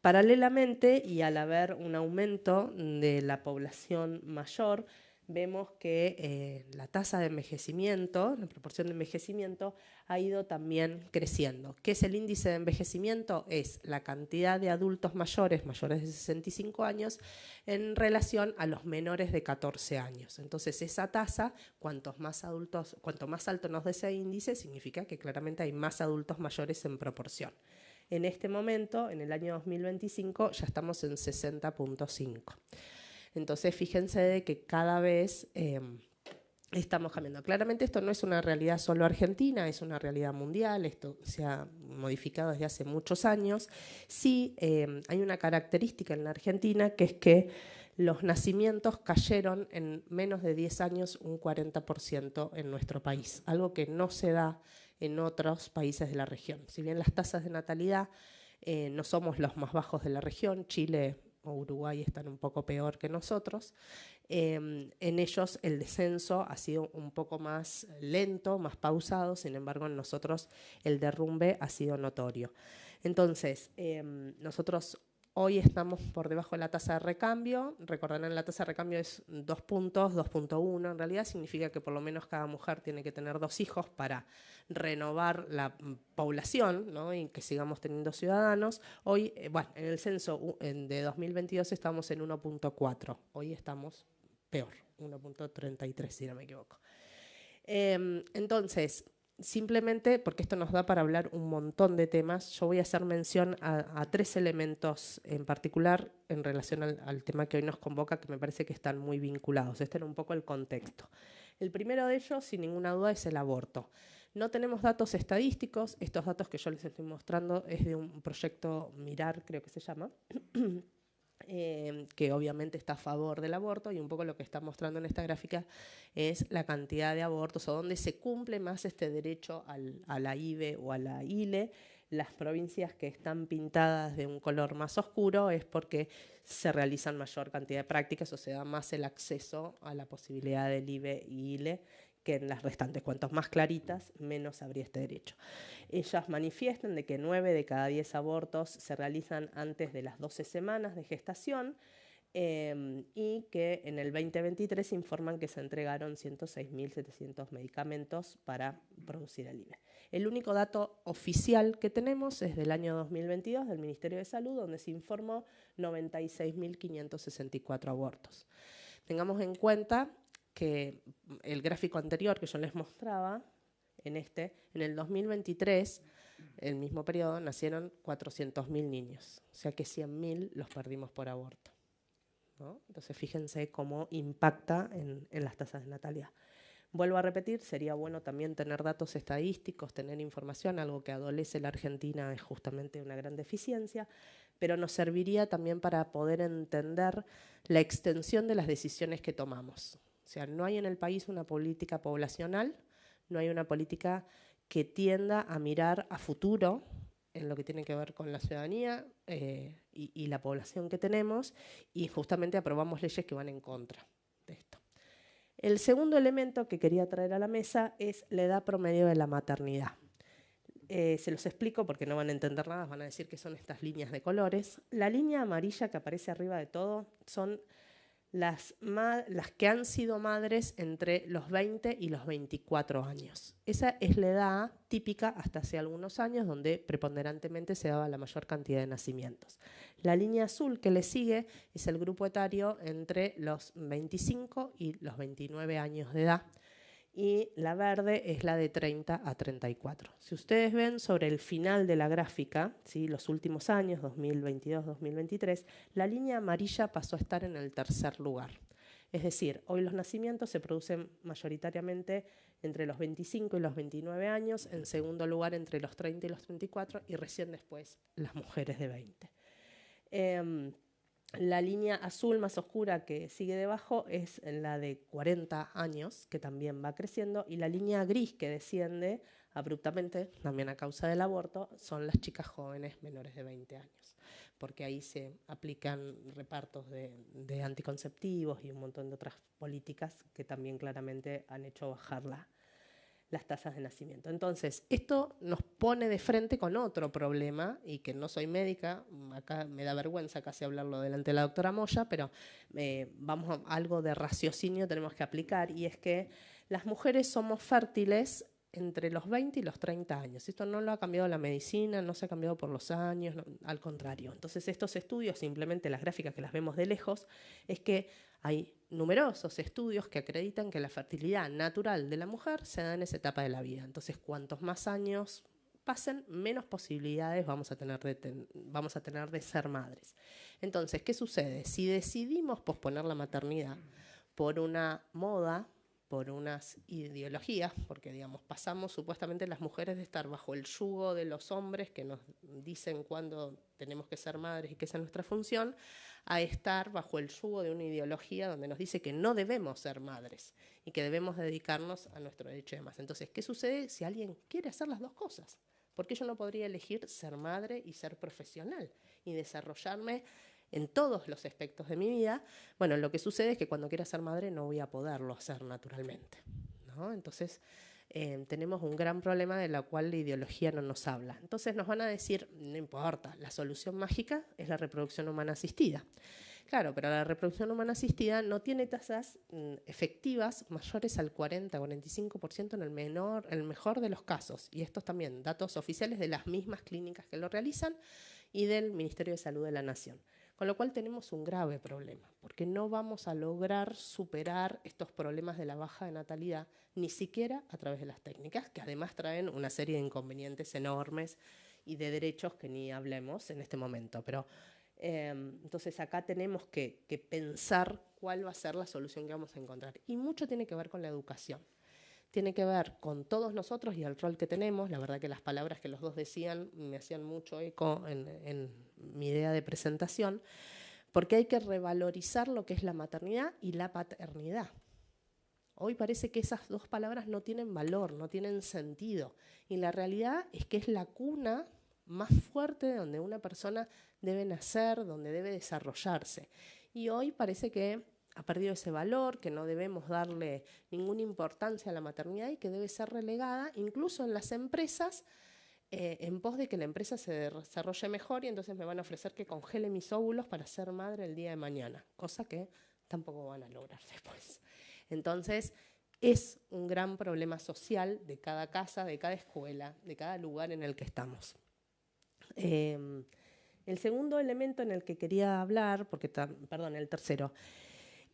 Paralelamente, y al haber un aumento de la población mayor, vemos que la tasa de envejecimiento, la proporción de envejecimiento, ha ido también creciendo. ¿Qué es el índice de envejecimiento? Es la cantidad de adultos mayores de 65 años, en relación a los menores de 14 años. Entonces, esa tasa, cuanto más alto nos dé ese índice, significa que claramente hay más adultos mayores en proporción. En este momento, en el año 2025, ya estamos en 60.5. Entonces, fíjense de que cada vez estamos cambiando. Claramente esto no es una realidad solo argentina, es una realidad mundial, esto se ha modificado desde hace muchos años. Sí, hay una característica en la Argentina, que es que los nacimientos cayeron en menos de 10 años un 40% en nuestro país, algo que no se da en otros países de la región. Si bien las tasas de natalidad no somos los más bajos de la región, Chile o Uruguay están un poco peor que nosotros, en ellos el descenso ha sido un poco más lento, más pausado, sin embargo en nosotros el derrumbe ha sido notorio. Entonces, nosotros hoy estamos por debajo de la tasa de recambio. Recordarán, la tasa de recambio es 2 puntos, 2.1 en realidad, significa que por lo menos cada mujer tiene que tener 2 hijos para renovar la población, ¿no? Y que sigamos teniendo ciudadanos. Hoy, en el censo de 2022 estamos en 1.4, hoy estamos peor, 1.33 si no me equivoco. Entonces, simplemente, porque esto nos da para hablar un montón de temas, yo voy a hacer mención a 3 elementos en particular en relación al tema que hoy nos convoca, que me parece que están muy vinculados. Este era un poco el contexto. El primero de ellos, sin ninguna duda, es el aborto. No tenemos datos estadísticos. Estos datos que yo les estoy mostrando es de un proyecto Mirar, creo que se llama, que obviamente está a favor del aborto, y un poco lo que está mostrando en esta gráfica es la cantidad de abortos o donde se cumple más este derecho a la IVE o a la ILE. Las provincias que están pintadas de un color más oscuro es porque se realizan mayor cantidad de prácticas o se da más el acceso a la posibilidad del IVE y ILE que en las restantes. Cuantos más claritas, menos habría este derecho. Ellas manifiestan de que 9 de cada 10 abortos se realizan antes de las 12 semanas de gestación, y que en el 2023 informan que se entregaron 106.700 medicamentos para producir el IVE. El único dato oficial que tenemos es del año 2022 del Ministerio de Salud, donde se informó 96.564 abortos. Tengamos en cuenta que el gráfico anterior que yo les mostraba, en el 2023, el mismo periodo, nacieron 400.000 niños, o sea que 100.000 los perdimos por aborto, ¿no? Entonces fíjense cómo impacta en las tasas de natalidad. Vuelvo a repetir, sería bueno también tener datos estadísticos, tener información, algo que adolece la Argentina es justamente una gran deficiencia, pero nos serviría también para poder entender la extensión de las decisiones que tomamos. O sea, no hay en el país una política poblacional, no hay una política que tienda a mirar a futuro en lo que tiene que ver con la ciudadanía y la población que tenemos, y justamente aprobamos leyes que van en contra de esto. El segundo elemento que quería traer a la mesa es la edad promedio de la maternidad. Se los explico porque no van a entender nada, van a decir que son estas líneas de colores. La línea amarilla que aparece arriba de todo son las que han sido madres entre los 20 y los 24 años. Esa es la edad típica hasta hace algunos años donde preponderantemente se daba la mayor cantidad de nacimientos. La línea azul que le sigue es el grupo etario entre los 25 y los 29 años de edad. Y la verde es la de 30 a 34. Si ustedes ven sobre el final de la gráfica, ¿sí?, los últimos años, 2022-2023, la línea amarilla pasó a estar en el tercer lugar. Es decir, hoy los nacimientos se producen mayoritariamente entre los 25 y los 29 años, en segundo lugar entre los 30 y los 34 y recién después las mujeres de 20. La línea azul más oscura que sigue debajo es la de 40 años, que también va creciendo, y la línea gris que desciende abruptamente, también a causa del aborto, son las chicas jóvenes menores de 20 años, porque ahí se aplican repartos de anticonceptivos y un montón de otras políticas que también claramente han hecho bajar las tasas de nacimiento. Entonces, esto nos pone de frente con otro problema, y que no soy médica, acá me da vergüenza casi hablarlo delante de la doctora Moya, pero vamos a algo de raciocinio tenemos que aplicar, y es que las mujeres somos fértiles entre los 20 y los 30 años. Esto no lo ha cambiado la medicina, no se ha cambiado por los años, no, al contrario. Entonces, estos estudios, simplemente las gráficas que las vemos de lejos, es que hay numerosos estudios que acreditan que la fertilidad natural de la mujer se da en esa etapa de la vida. Entonces, cuantos más años pasen, menos posibilidades vamos a tener de ser madres. Entonces, ¿qué sucede? Si decidimos posponer la maternidad por una moda, por unas ideologías, porque digamos, pasamos supuestamente las mujeres de estar bajo el yugo de los hombres que nos dicen cuándo tenemos que ser madres y que esa es nuestra función, a estar bajo el yugo de una ideología donde nos dice que no debemos ser madres y que debemos dedicarnos a nuestro derecho de más. Entonces, ¿qué sucede si alguien quiere hacer las dos cosas? ¿Por qué yo no podría elegir ser madre y ser profesional y desarrollarme en todos los aspectos de mi vida? Bueno, lo que sucede es que cuando quiera ser madre no voy a poderlo hacer naturalmente, ¿no? Entonces, tenemos un gran problema de la cual la ideología no nos habla. Entonces nos van a decir, no importa, la solución mágica es la reproducción humana asistida. Claro, pero la reproducción humana asistida no tiene tasas efectivas mayores al 40-45% en el mejor de los casos. Y estos también, datos oficiales de las mismas clínicas que lo realizan y del Ministerio de Salud de la Nación. Con lo cual tenemos un grave problema, porque no vamos a lograr superar estos problemas de la baja de natalidad, ni siquiera a través de las técnicas, que además traen una serie de inconvenientes enormes y de derechos que ni hablemos en este momento. Pero entonces acá tenemos que pensar cuál va a ser la solución que vamos a encontrar. Y mucho tiene que ver con la educación. Tiene que ver con todos nosotros y el rol que tenemos. La verdad que las palabras que los dos decían me hacían mucho eco en mi idea de presentación, porque hay que revalorizar lo que es la maternidad y la paternidad. Hoy parece que esas dos palabras no tienen valor, no tienen sentido. Y la realidad es que es la cuna más fuerte donde una persona debe nacer, donde debe desarrollarse. Y hoy parece que ha perdido ese valor, que no debemos darle ninguna importancia a la maternidad y que debe ser relegada, incluso en las empresas, en pos de que la empresa se desarrolle mejor y entonces me van a ofrecer que congele mis óvulos para ser madre el día de mañana, cosa que tampoco van a lograr después. Entonces, es un gran problema social de cada casa, de cada escuela, de cada lugar en el que estamos. El segundo elemento en el que quería hablar, el tercero,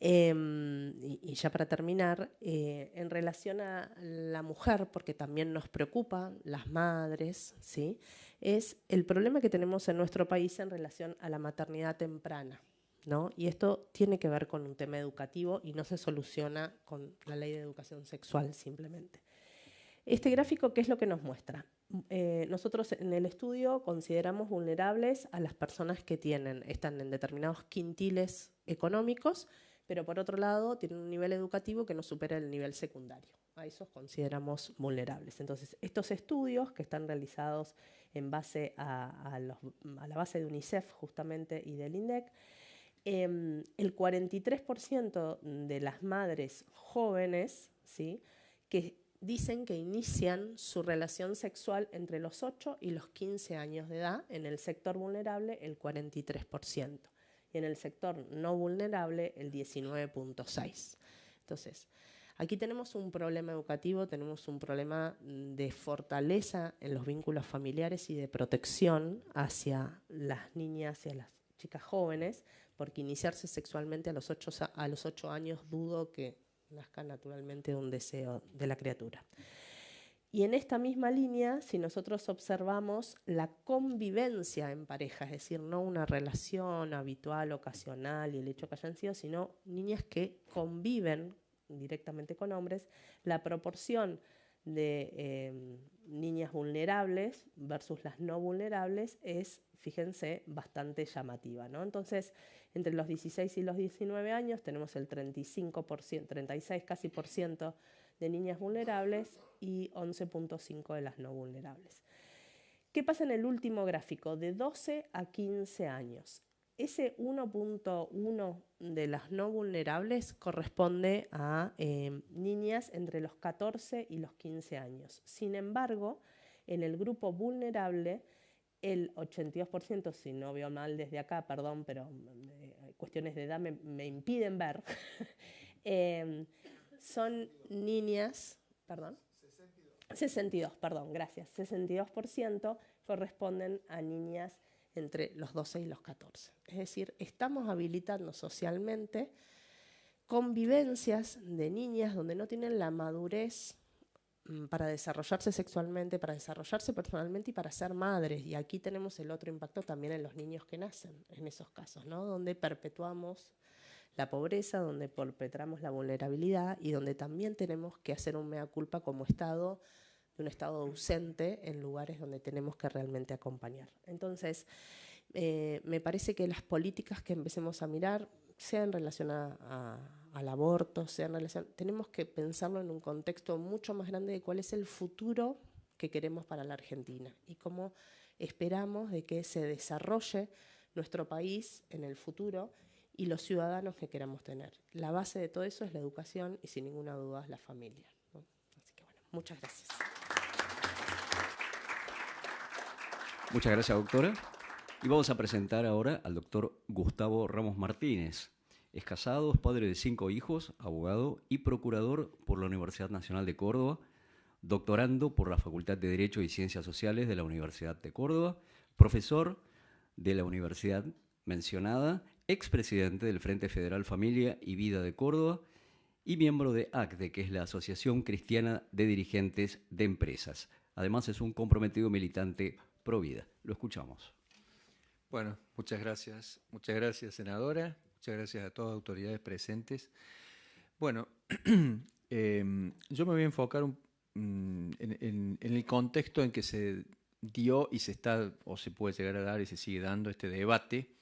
y ya para terminar, en relación a la mujer, porque también nos preocupa, las madres, ¿sí?, es el problema que tenemos en nuestro país en relación a la maternidad temprana, ¿no? Y esto tiene que ver con un tema educativo y no se soluciona con la ley de educación sexual simplemente. Este gráfico, ¿qué es lo que nos muestra? Nosotros en el estudio consideramos vulnerables a las personas que están en determinados quintiles económicos, pero por otro lado tienen un nivel educativo que no supera el nivel secundario. A esos consideramos vulnerables. Entonces, estos estudios que están realizados en base a la base de UNICEF justamente y del INDEC, El 43% de las madres jóvenes, ¿sí?, que dicen que inician su relación sexual entre los 8 y los 15 años de edad. En el sector vulnerable, el 43%. Y en el sector no vulnerable, el 19.6%. Entonces, aquí tenemos un problema educativo, tenemos un problema de fortaleza en los vínculos familiares y de protección hacia las niñas y a las chicas jóvenes, porque iniciarse sexualmente a los 8 años dudo que nazca naturalmente un deseo de la criatura. Y en esta misma línea, si nosotros observamos la convivencia en pareja, es decir, no una relación habitual, ocasional y el hecho que hayan sido, sino niñas que conviven directamente con hombres, la proporción de niñas vulnerables versus las no vulnerables es, fíjense, bastante llamativa, ¿no? Entonces, entre los 16 y los 19 años tenemos el 35%, 36 casi por ciento de niñas vulnerables y 11.5% de las no vulnerables. ¿Qué pasa en el último gráfico? De 12 a 15 años. Ese 1.1 de las no vulnerables corresponde a niñas entre los 14 y los 15 años. Sin embargo, en el grupo vulnerable, el 82%, si no veo mal desde acá, perdón, pero cuestiones de edad me impiden ver, son niñas, perdón, 62, perdón, gracias, 62% corresponden a niñas entre los 12 y los 14. Es decir, estamos habilitando socialmente convivencias de niñas donde no tienen la madurez para desarrollarse sexualmente, para desarrollarse personalmente y para ser madres. Y aquí tenemos el otro impacto también en los niños que nacen, en esos casos, ¿no? Donde perpetuamos la pobreza, donde perpetramos la vulnerabilidad y donde también tenemos que hacer un mea culpa como Estado, de un Estado ausente en lugares donde tenemos que realmente acompañar. Entonces, me parece que las políticas que empecemos a mirar, sea en relación al aborto, sea en relación, tenemos que pensarlo en un contexto mucho más grande de cuál es el futuro que queremos para la Argentina y cómo esperamos de que se desarrolle nuestro país en el futuro y los ciudadanos que queramos tener. La base de todo eso es la educación y sin ninguna duda es la familia, ¿no? Así que bueno, muchas gracias. Muchas gracias, doctora. Y vamos a presentar ahora al doctor Gustavo Ramos Martínez. Es casado, es padre de 5 hijos, abogado y procurador por la Universidad Nacional de Córdoba, doctorando por la Facultad de Derecho y Ciencias Sociales de la Universidad de Córdoba, profesor de la universidad mencionada, expresidente del Frente Federal Familia y Vida de Córdoba y miembro de ACDE, que es la Asociación Cristiana de Dirigentes de Empresas. Además, es un comprometido militante pro vida. Lo escuchamos. Bueno, muchas gracias, senadora. Muchas gracias a todas las autoridades presentes. Bueno, yo me voy a enfocar en el contexto en que se dio y se está, o se puede llegar a dar y se sigue dando este debate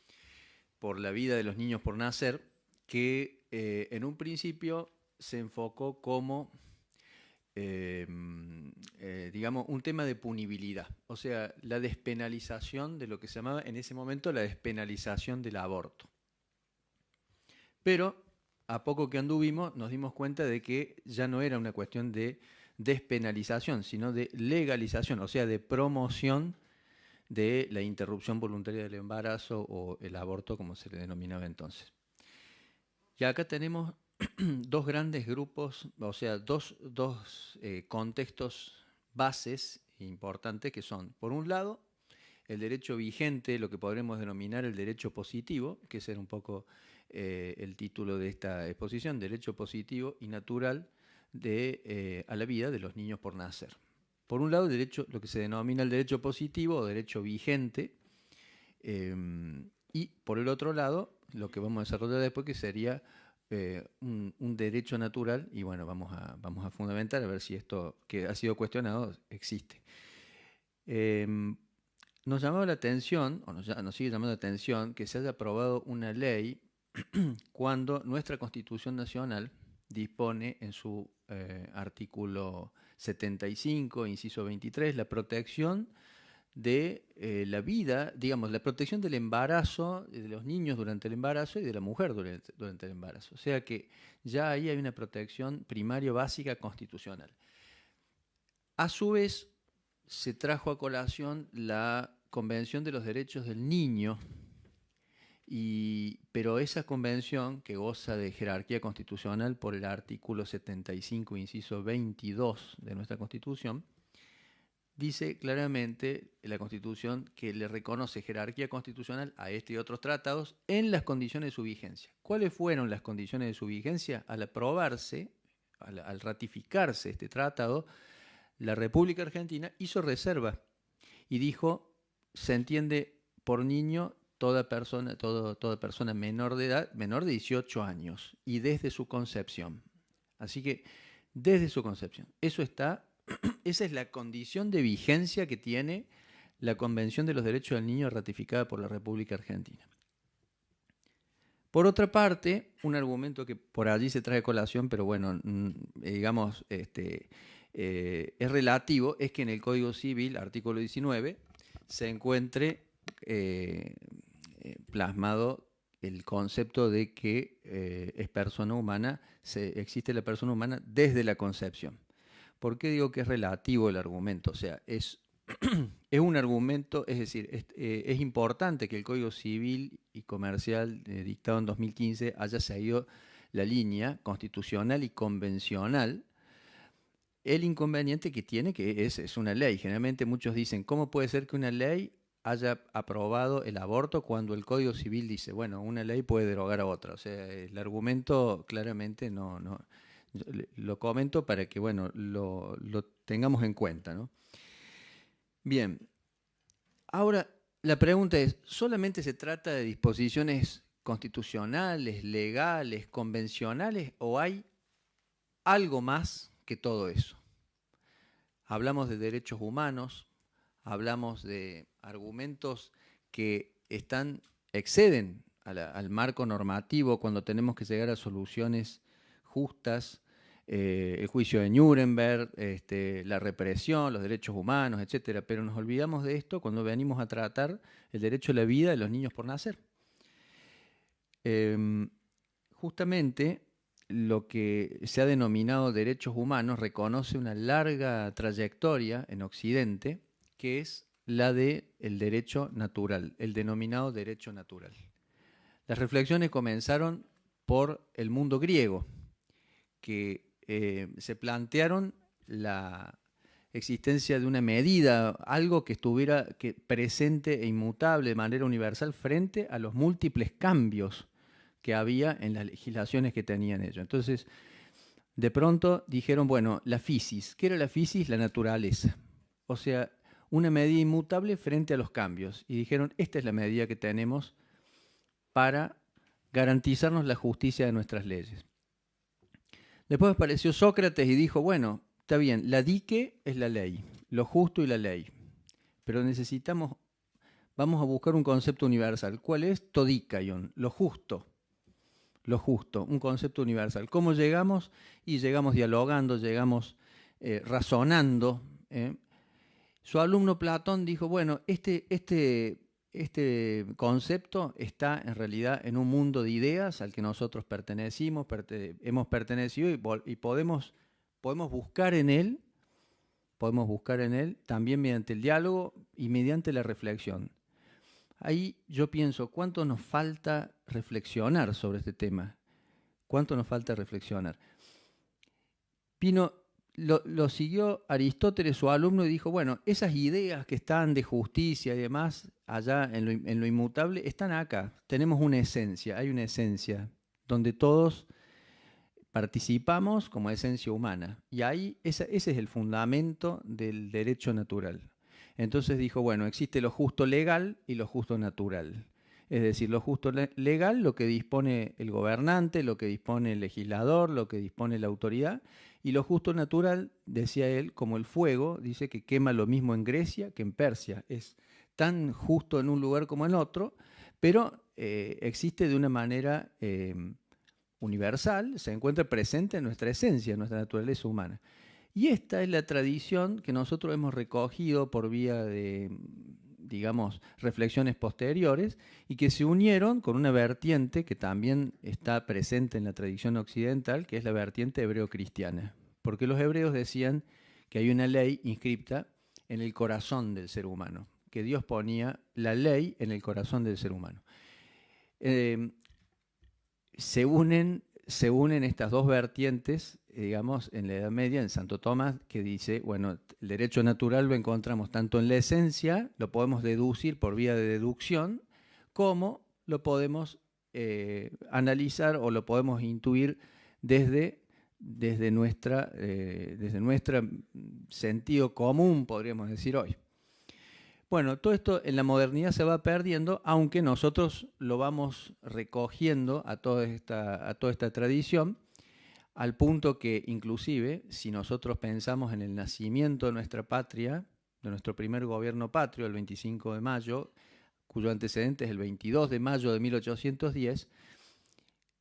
por la vida de los niños por nacer, que en un principio se enfocó como, digamos, un tema de punibilidad, o sea, la despenalización de lo que se llamaba en ese momento la despenalización del aborto. Pero a poco que anduvimos nos dimos cuenta de que ya no era una cuestión de despenalización, sino de legalización, o sea, de promoción de la interrupción voluntaria del embarazo o el aborto, como se le denominaba entonces. Y acá tenemos dos grandes grupos, o sea, dos contextos bases importantes que son, por un lado, el derecho vigente, lo que podremos denominar el derecho positivo, que es un poco el título de esta exposición, derecho positivo y natural a la vida de los niños por nacer. Por un lado, el derecho, lo que se denomina el derecho positivo o derecho vigente, y por el otro lado, lo que vamos a desarrollar después, que sería un derecho natural, y bueno, vamos a fundamentar a ver si esto que ha sido cuestionado existe. Nos llamaba la atención, o nos sigue llamando la atención, que se haya aprobado una ley cuando nuestra Constitución Nacional dispone en su artículo 75, inciso 23, la protección de la vida, digamos, la protección del embarazo, de los niños durante el embarazo y de la mujer durante el embarazo. O sea que ya ahí hay una protección primaria básica constitucional. A su vez, se trajo a colación la Convención de los Derechos del Niño, pero esa convención, que goza de jerarquía constitucional por el artículo 75, inciso 22 de nuestra Constitución, dice claramente la Constitución que le reconoce jerarquía constitucional a este y otros tratados en las condiciones de su vigencia. ¿Cuáles fueron las condiciones de su vigencia? Al aprobarse, al ratificarse este tratado, la República Argentina hizo reserva y dijo, se entiende por niño toda persona menor de edad, menor de 18 años, y desde su concepción. Así que, desde su concepción. Esa es la condición de vigencia que tiene la Convención de los Derechos del Niño ratificada por la República Argentina. Por otra parte, un argumento que por allí se trae a colación, pero bueno, digamos, es relativo, es que en el Código Civil, artículo 19, se encuentre plasmado el concepto de que es persona humana, existe la persona humana desde la concepción. ¿Por qué digo que es relativo el argumento? O sea, es un argumento, es decir, es importante que el Código Civil y Comercial dictado en 2015 haya seguido la línea constitucional y convencional. El inconveniente que tiene que es una ley. Generalmente muchos dicen, ¿cómo puede ser que una ley haya aprobado el aborto cuando el Código Civil dice, bueno, una ley puede derogar a otra? O sea, el argumento claramente no lo comento para que, bueno, lo tengamos en cuenta, ¿no? Bien, ahora la pregunta es, ¿solamente se trata de disposiciones constitucionales, legales, convencionales, o hay algo más que todo eso? Hablamos de derechos humanos, hablamos de argumentos que exceden al marco normativo cuando tenemos que llegar a soluciones justas, el juicio de Nuremberg, la represión, los derechos humanos, etcétera. Pero nos olvidamos de esto cuando venimos a tratar el derecho a la vida de los niños por nacer. Justamente lo que se ha denominado derechos humanos reconoce una larga trayectoria en Occidente, que es la del derecho natural, el denominado derecho natural. Las reflexiones comenzaron por el mundo griego, que se plantearon la existencia de una medida, algo que estuviera presente e inmutable de manera universal frente a los múltiples cambios que había en las legislaciones que tenían ellos. Entonces, de pronto dijeron, bueno, la physis. ¿Qué era la physis? La naturaleza. O sea, una medida inmutable frente a los cambios. Y dijeron, esta es la medida que tenemos para garantizarnos la justicia de nuestras leyes. Después apareció Sócrates y dijo, bueno, está bien, la dike es la ley, lo justo y la ley. Pero vamos a buscar un concepto universal. ¿Cuál es? To dikaion, lo justo, un concepto universal. ¿Cómo llegamos? Y llegamos dialogando, llegamos razonando. Su alumno Platón dijo, bueno, este concepto está en realidad en un mundo de ideas al que nosotros hemos pertenecido y podemos buscar en él también mediante el diálogo y mediante la reflexión. Ahí yo pienso, ¿cuánto nos falta reflexionar sobre este tema? ¿Cuánto nos falta reflexionar? Lo siguió Aristóteles, su alumno, y dijo, bueno, esas ideas que están de justicia y demás, allá en lo inmutable, están acá. Tenemos una esencia, hay una esencia, donde todos participamos como esencia humana. Y ahí ese es el fundamento del derecho natural. Entonces dijo, bueno, existe lo justo legal y lo justo natural. Es decir, lo justo legal, lo que dispone el gobernante, lo que dispone el legislador, lo que dispone la autoridad, y lo justo natural, decía él, como el fuego, dice que quema lo mismo en Grecia que en Persia. Es tan justo en un lugar como en otro, pero existe de una manera universal, se encuentra presente en nuestra esencia, en nuestra naturaleza humana. Y esta es la tradición que nosotros hemos recogido por vía de, digamos, reflexiones posteriores y que se unieron con una vertiente que también está presente en la tradición occidental, que es la vertiente hebreo-cristiana. Porque los hebreos decían que hay una ley inscripta en el corazón del ser humano, que Dios ponía la ley en el corazón del ser humano. Se unen estas dos vertientes, digamos, en la Edad Media, en Santo Tomás, que dice, bueno, el derecho natural lo encontramos tanto en la esencia, lo podemos deducir por vía de deducción, como lo podemos analizar o lo podemos intuir desde nuestro sentido común, podríamos decir hoy. Bueno, todo esto en la modernidad se va perdiendo, aunque nosotros lo vamos recogiendo a toda esta tradición, al punto que inclusive, si nosotros pensamos en el nacimiento de nuestra patria, de nuestro primer gobierno patrio, el 25 de mayo, cuyo antecedente es el 22 de mayo de 1810,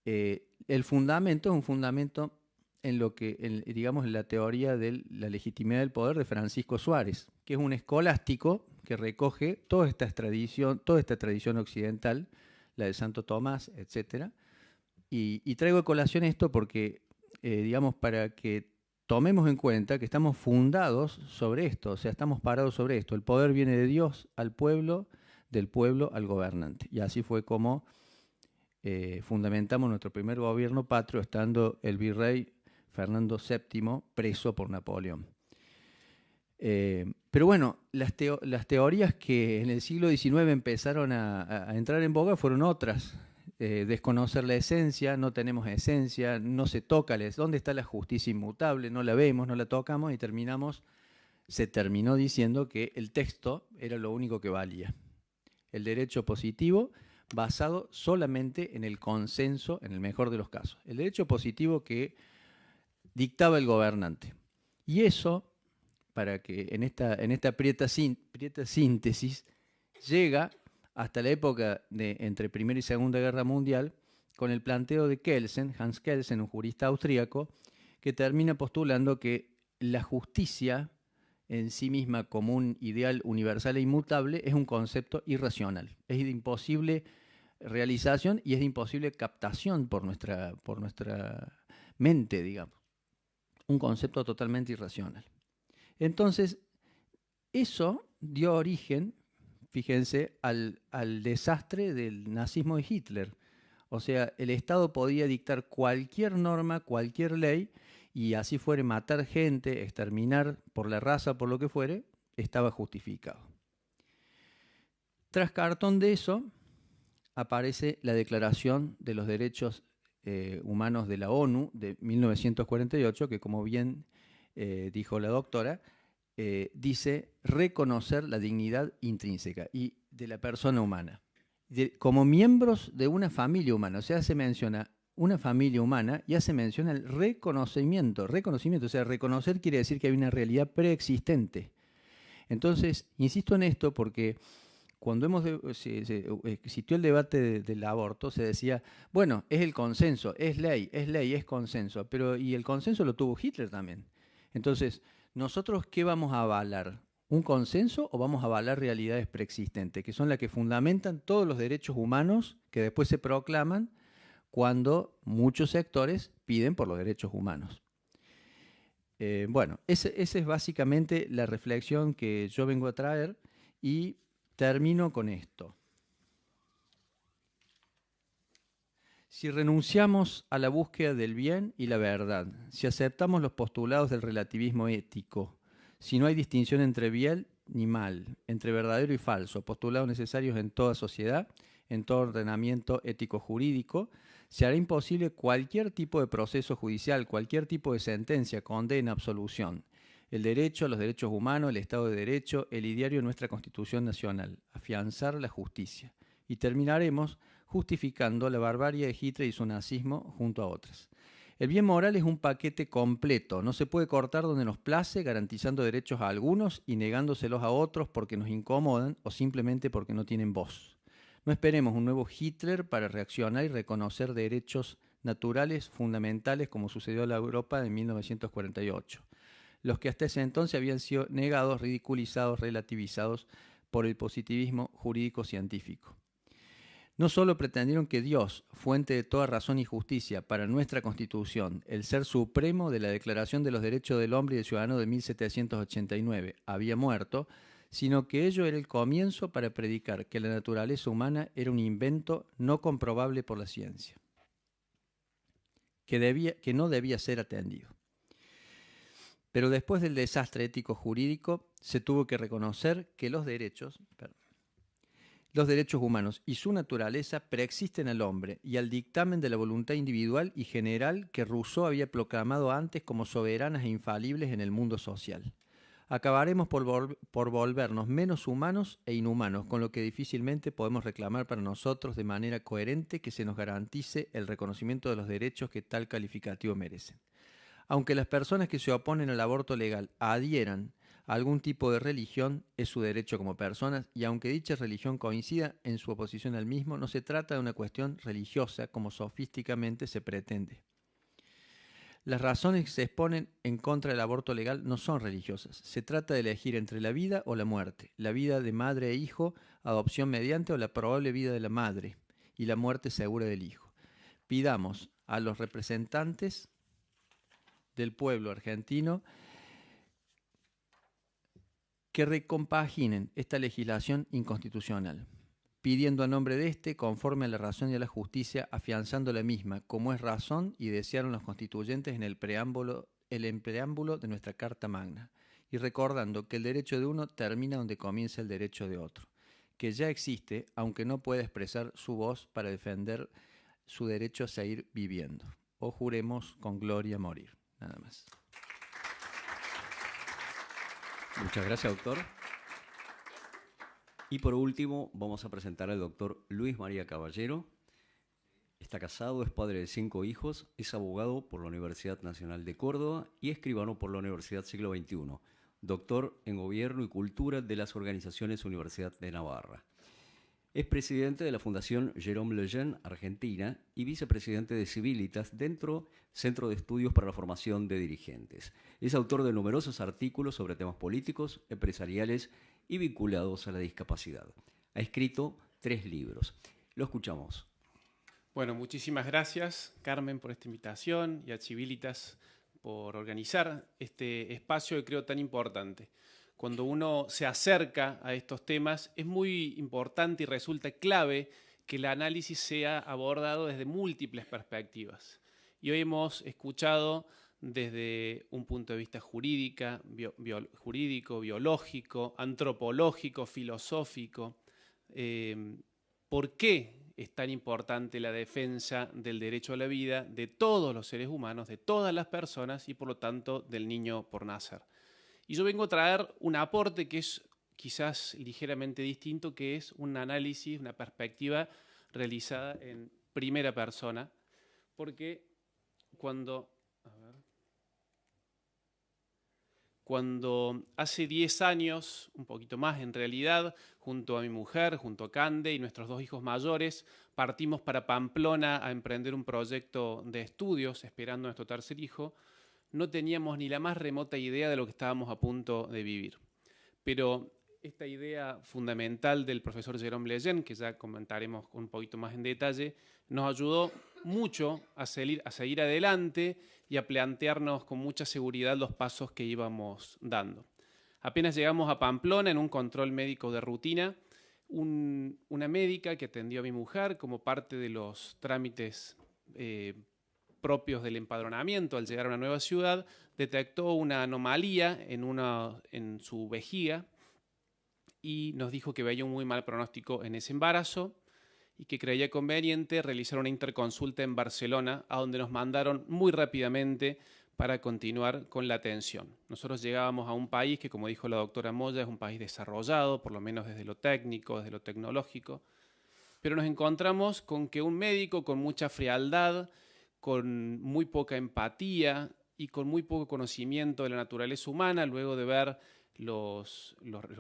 el fundamento es un fundamento en lo que, digamos, en la teoría de la legitimidad del poder de Francisco Suárez, que es un escolástico que recoge toda esta tradición occidental, la de Santo Tomás, etc. Y traigo a colación esto porque, digamos, para que tomemos en cuenta que estamos fundados sobre esto, o sea, estamos parados sobre esto. El poder viene de Dios al pueblo, del pueblo al gobernante. Y así fue como fundamentamos nuestro primer gobierno patrio, estando el virrey Fernando VII preso por Napoleón. Pero bueno, las teorías que en el siglo XIX empezaron a entrar en boga fueron otras. Desconocer la esencia, no tenemos esencia, no se toca, ¿dónde está la justicia inmutable? No la vemos, no la tocamos y se terminó diciendo que el texto era lo único que valía. El derecho positivo basado solamente en el consenso, en el mejor de los casos. El derecho positivo que dictaba el gobernante. Y eso, para que en esta prieta síntesis, llega hasta la época de entre Primera y Segunda Guerra Mundial, con el planteo de Kelsen, Hans Kelsen, un jurista austríaco, que termina postulando que la justicia en sí misma como un ideal universal e inmutable es un concepto irracional. Es de imposible realización y es de imposible captación por nuestra mente, digamos. Un concepto totalmente irracional. Entonces, eso dio origen, fíjense, al desastre del nazismo de Hitler. O sea, el Estado podía dictar cualquier norma, cualquier ley, y así fuere matar gente, exterminar por la raza, por lo que fuere, estaba justificado. Tras cartón de eso, aparece la Declaración de los Derechos Humanos de la ONU de 1948, que como bien dijo la doctora, dice reconocer la dignidad intrínseca y de la persona humana. Como miembros de una familia humana, o sea, se menciona una familia humana, ya se menciona el reconocimiento, o sea, reconocer quiere decir que hay una realidad preexistente. Entonces, insisto en esto porque cuando existió el debate del aborto, se decía, bueno, es el consenso, es ley, es consenso, pero y el consenso lo tuvo Hitler también. Entonces, ¿nosotros qué vamos a avalar? ¿Un consenso o vamos a avalar realidades preexistentes, que son las que fundamentan todos los derechos humanos que después se proclaman cuando muchos sectores piden por los derechos humanos? Bueno, esa es básicamente la reflexión que yo vengo a traer y termino con esto. Si renunciamos a la búsqueda del bien y la verdad, si aceptamos los postulados del relativismo ético, si no hay distinción entre bien ni mal, entre verdadero y falso, postulados necesarios en toda sociedad, en todo ordenamiento ético-jurídico, se hará imposible cualquier tipo de proceso judicial, cualquier tipo de sentencia, condena, absolución. El derecho a los derechos humanos, el Estado de Derecho, el ideario de nuestra Constitución Nacional, afianzar la justicia. Y terminaremos justificando la barbarie de Hitler y su nazismo junto a otras. El bien moral es un paquete completo, no se puede cortar donde nos place, garantizando derechos a algunos y negándoselos a otros porque nos incomodan o simplemente porque no tienen voz. No esperemos un nuevo Hitler para reaccionar y reconocer derechos naturales fundamentales como sucedió en la Europa en 1948. los que hasta ese entonces habían sido negados, ridiculizados, relativizados por el positivismo jurídico-científico. No solo pretendieron que Dios, fuente de toda razón y justicia para nuestra Constitución, el ser supremo de la Declaración de los Derechos del Hombre y del Ciudadano de 1789, había muerto, sino que ello era el comienzo para predicar que la naturaleza humana era un invento no comprobable por la ciencia, que no debía ser atendido. Pero después del desastre ético-jurídico, se tuvo que reconocer que los derechos humanos y su naturaleza preexisten al hombre y al dictamen de la voluntad individual y general que Rousseau había proclamado antes como soberanas e infalibles en el mundo social. Acabaremos por volvernos menos humanos e inhumanos, con lo que difícilmente podemos reclamar para nosotros de manera coherente que se nos garantice el reconocimiento de los derechos que tal calificativo merecen. Aunque las personas que se oponen al aborto legal adhieran a algún tipo de religión, es su derecho como personas, y aunque dicha religión coincida en su oposición al mismo, no se trata de una cuestión religiosa como sofísticamente se pretende. Las razones que se exponen en contra del aborto legal no son religiosas. Se trata de elegir entre la vida o la muerte, la vida de madre e hijo, adopción mediante o la probable vida de la madre y la muerte segura del hijo. Pidamos a los representantes del pueblo argentino que recompaginen esta legislación inconstitucional, pidiendo a nombre de éste, conforme a la razón y a la justicia, afianzando la misma, como es razón y desearon los constituyentes en el preámbulo de nuestra Carta Magna, y recordando que el derecho de uno termina donde comienza el derecho de otro, que ya existe, aunque no puede expresar su voz para defender su derecho a seguir viviendo. O juremos con gloria morir. Nada más. Muchas gracias, doctor. Y por último, vamos a presentar al doctor Luis María Caballero. Está casado, es padre de 5 hijos, es abogado por la Universidad Nacional de Córdoba y escribano por la Universidad Siglo XXI. Doctor en Gobierno y Cultura de las Organizaciones Universidad de Navarra. Es presidente de la Fundación Jérôme Lejeune, Argentina, y vicepresidente de Civilitas, Centro de Estudios para la Formación de Dirigentes. Es autor de numerosos artículos sobre temas políticos, empresariales y vinculados a la discapacidad. Ha escrito 3 libros. Lo escuchamos. Bueno, muchísimas gracias, Carmen, por esta invitación y a Civilitas por organizar este espacio que creo tan importante. Cuando uno se acerca a estos temas, es muy importante y resulta clave que el análisis sea abordado desde múltiples perspectivas. Y hoy hemos escuchado desde un punto de vista jurídico, biológico, antropológico, filosófico, por qué es tan importante la defensa del derecho a la vida de todos los seres humanos, de todas las personas y por lo tanto del niño por nacer. Y yo vengo a traer un aporte que es quizás ligeramente distinto, que es un análisis, una perspectiva realizada en primera persona, porque cuando hace 10 años, un poquito más en realidad, junto a mi mujer, junto a Cande y nuestros 2 hijos mayores, partimos para Pamplona a emprender un proyecto de estudios, esperando a nuestro 3er hijo, no teníamos ni la más remota idea de lo que estábamos a punto de vivir. Pero esta idea fundamental del profesor Jérôme Lejeune, que ya comentaremos un poquito más en detalle, nos ayudó mucho a seguir adelante y a plantearnos con mucha seguridad los pasos que íbamos dando. Apenas llegamos a Pamplona en un control médico de rutina, una médica que atendió a mi mujer como parte de los trámites propios del empadronamiento al llegar a una nueva ciudad, detectó una anomalía en su vejiga y nos dijo que veía un muy mal pronóstico en ese embarazo y que creía conveniente realizar una interconsulta en Barcelona, a donde nos mandaron muy rápidamente para continuar con la atención. Nosotros llegábamos a un país que, como dijo la doctora Moya, es un país desarrollado, por lo menos desde lo técnico, desde lo tecnológico, pero nos encontramos con que un médico con mucha frialdad, con muy poca empatía y con muy poco conocimiento de la naturaleza humana, luego de ver los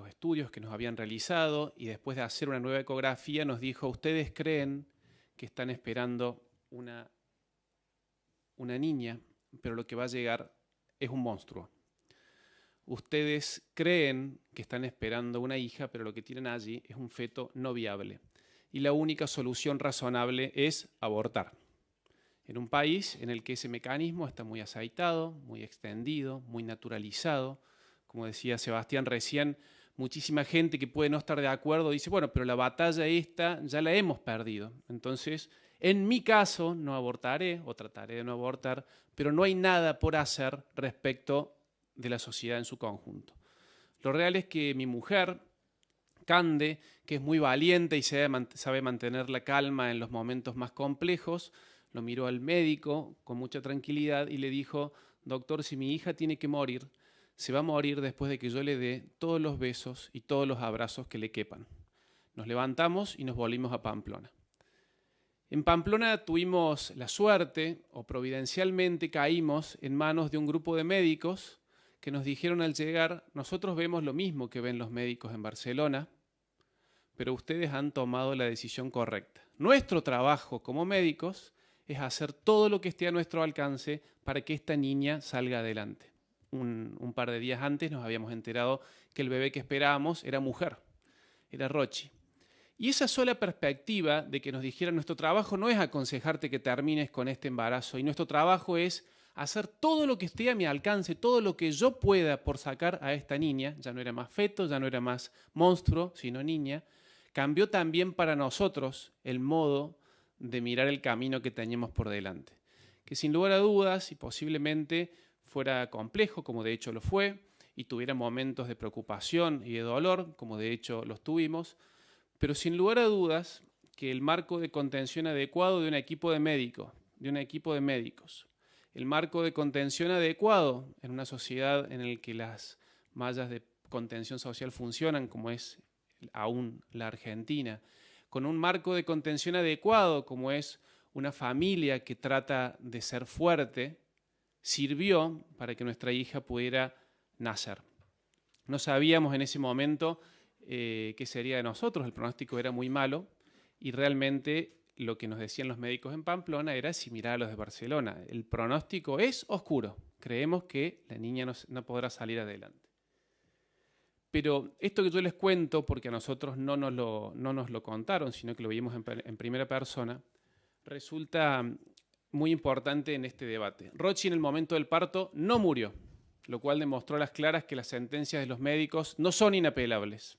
estudios que nos habían realizado y después de hacer una nueva ecografía, nos dijo: ustedes creen que están esperando una niña, pero lo que va a llegar es un monstruo. ustedes creen que están esperando una hija, pero lo que tienen allí es un feto no viable. Y la única solución razonable es abortar. En un país en el que ese mecanismo está muy aceitado, muy extendido, muy naturalizado. Como decía Sebastián recién, muchísima gente que puede no estar de acuerdo dice, bueno, pero la batalla esta ya la hemos perdido. Entonces, en mi caso, no abortaré o trataré de no abortar, pero no hay nada por hacer respecto de la sociedad en su conjunto. Lo real es que mi mujer, Cande, que es muy valiente y sabe mantener la calma en los momentos más complejos, lo miró al médico con mucha tranquilidad y le dijo, doctor, si mi hija tiene que morir, se va a morir después de que yo le dé todos los besos y todos los abrazos que le quepan. Nos levantamos y nos volvimos a Pamplona. En Pamplona tuvimos la suerte, o providencialmente caímos en manos de un grupo de médicos que nos dijeron al llegar, nosotros vemos lo mismo que ven los médicos en Barcelona, pero ustedes han tomado la decisión correcta. Nuestro trabajo como médicos es hacer todo lo que esté a nuestro alcance para que esta niña salga adelante. Un par de días antes nos habíamos enterado que el bebé que esperábamos era mujer, era Rochi. Y esa sola perspectiva de que nos dijeran nuestro trabajo no es aconsejarte que termines con este embarazo, y nuestro trabajo es hacer todo lo que esté a mi alcance, todo lo que yo pueda por sacar a esta niña, ya no era más feto, ya no era más monstruo, sino niña, cambió también para nosotros el modo de mirar el camino que teníamos por delante. Que sin lugar a dudas, y posiblemente fuera complejo, como de hecho lo fue, y tuviera momentos de preocupación y de dolor, como de hecho los tuvimos, pero sin lugar a dudas que el marco de contención adecuado de un equipo de médicos, el marco de contención adecuado en una sociedad en la que las mallas de contención social funcionan, como es aún la Argentina, con un marco de contención adecuado, como es una familia que trata de ser fuerte, sirvió para que nuestra hija pudiera nacer. No sabíamos en ese momento qué sería de nosotros, el pronóstico era muy malo y realmente lo que nos decían los médicos en Pamplona era similar a los de Barcelona. El pronóstico es oscuro, creemos que la niña no podrá salir adelante. Pero esto que yo les cuento, porque a nosotros no nos lo contaron, sino que lo vimos en primera persona, resulta muy importante en este debate. Rochi en el momento del parto no murió, lo cual demostró a las claras que las sentencias de los médicos no son inapelables.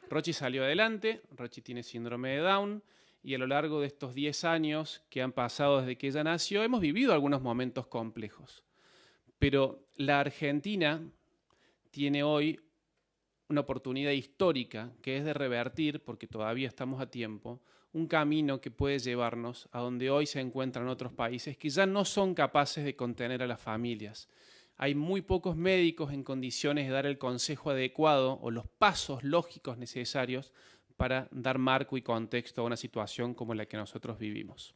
Rochi salió adelante, Rochi tiene síndrome de Down, y a lo largo de estos 10 años que han pasado desde que ella nació, hemos vivido algunos momentos complejos. Pero la Argentina tiene hoy una oportunidad histórica que es de revertir, porque todavía estamos a tiempo, un camino que puede llevarnos a donde hoy se encuentran otros países que ya no son capaces de contener a las familias. Hay muy pocos médicos en condiciones de dar el consejo adecuado o los pasos lógicos necesarios para dar marco y contexto a una situación como la que nosotros vivimos.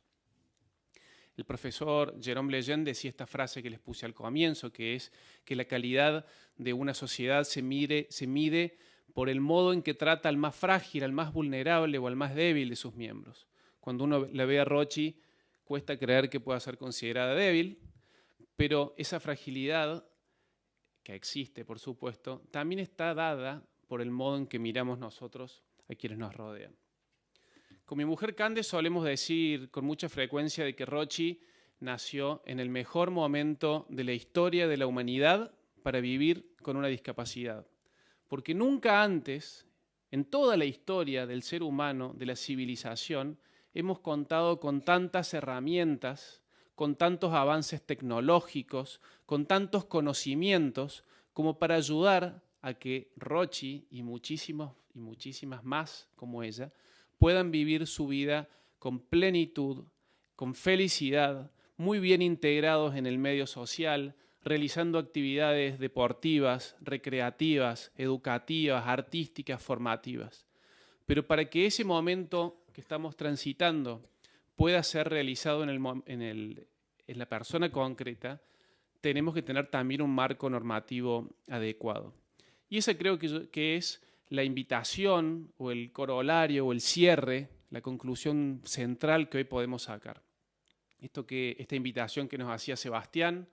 El profesor Jérôme Lejeune decía esta frase que les puse al comienzo, que es que la calidad de una sociedad se mide por el modo en que trata al más frágil, al más vulnerable o al más débil de sus miembros. Cuando uno la ve a Rochi, cuesta creer que pueda ser considerada débil, pero esa fragilidad, que existe por supuesto, también está dada por el modo en que miramos nosotros a quienes nos rodean. Con mi mujer Cande solemos decir con mucha frecuencia de que Rochi nació en el mejor momento de la historia de la humanidad para vivir con una discapacidad. Porque nunca antes, en toda la historia del ser humano, de la civilización, hemos contado con tantas herramientas, con tantos avances tecnológicos, con tantos conocimientos, como para ayudar a que Rochi y muchísimas más como ella puedan vivir su vida con plenitud, con felicidad, muy bien integrados en el medio social, realizando actividades deportivas, recreativas, educativas, artísticas, formativas. Pero para que ese momento que estamos transitando pueda ser realizado en la persona concreta, tenemos que tener también un marco normativo adecuado. Y esa creo que es la invitación o el corolario o el cierre, la conclusión central que hoy podemos sacar. Esta invitación que nos hacía Sebastián,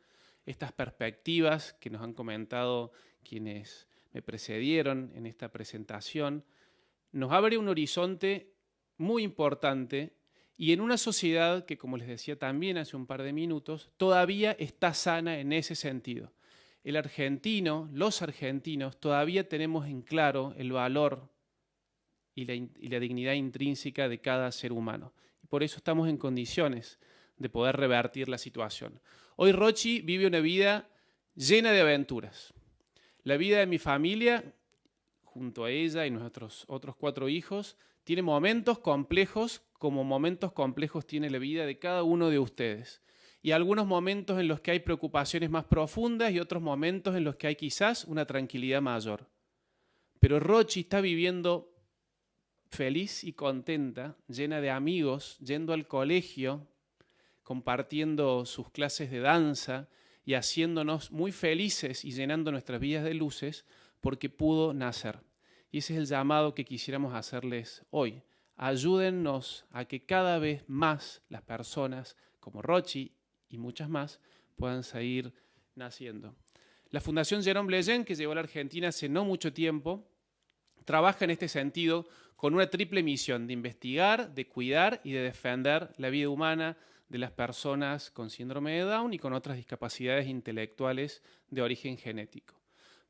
estas perspectivas que nos han comentado quienes me precedieron en esta presentación, nos abre un horizonte muy importante y en una sociedad que, como les decía también hace un par de minutos, todavía está sana en ese sentido. El argentino, los argentinos, todavía tenemos en claro el valor y la dignidad intrínseca de cada ser humano. Y por eso estamos en condiciones de poder revertir la situación. Hoy Rochi vive una vida llena de aventuras. La vida de mi familia, junto a ella y nuestros otros 4 hijos, tiene momentos complejos como momentos complejos tiene la vida de cada uno de ustedes. Y algunos momentos en los que hay preocupaciones más profundas y otros momentos en los que hay quizás una tranquilidad mayor. Pero Rochi está viviendo feliz y contenta, llena de amigos, yendo al colegio, compartiendo sus clases de danza y haciéndonos muy felices y llenando nuestras vidas de luces porque pudo nacer. Y ese es el llamado que quisiéramos hacerles hoy. Ayúdennos a que cada vez más las personas como Rochi y muchas más puedan seguir naciendo. La Fundación Jérôme Lejeune, que llegó a la Argentina hace no mucho tiempo, trabaja en este sentido con una triple misión de investigar, de cuidar y de defender la vida humana de las personas con síndrome de Down y con otras discapacidades intelectuales de origen genético.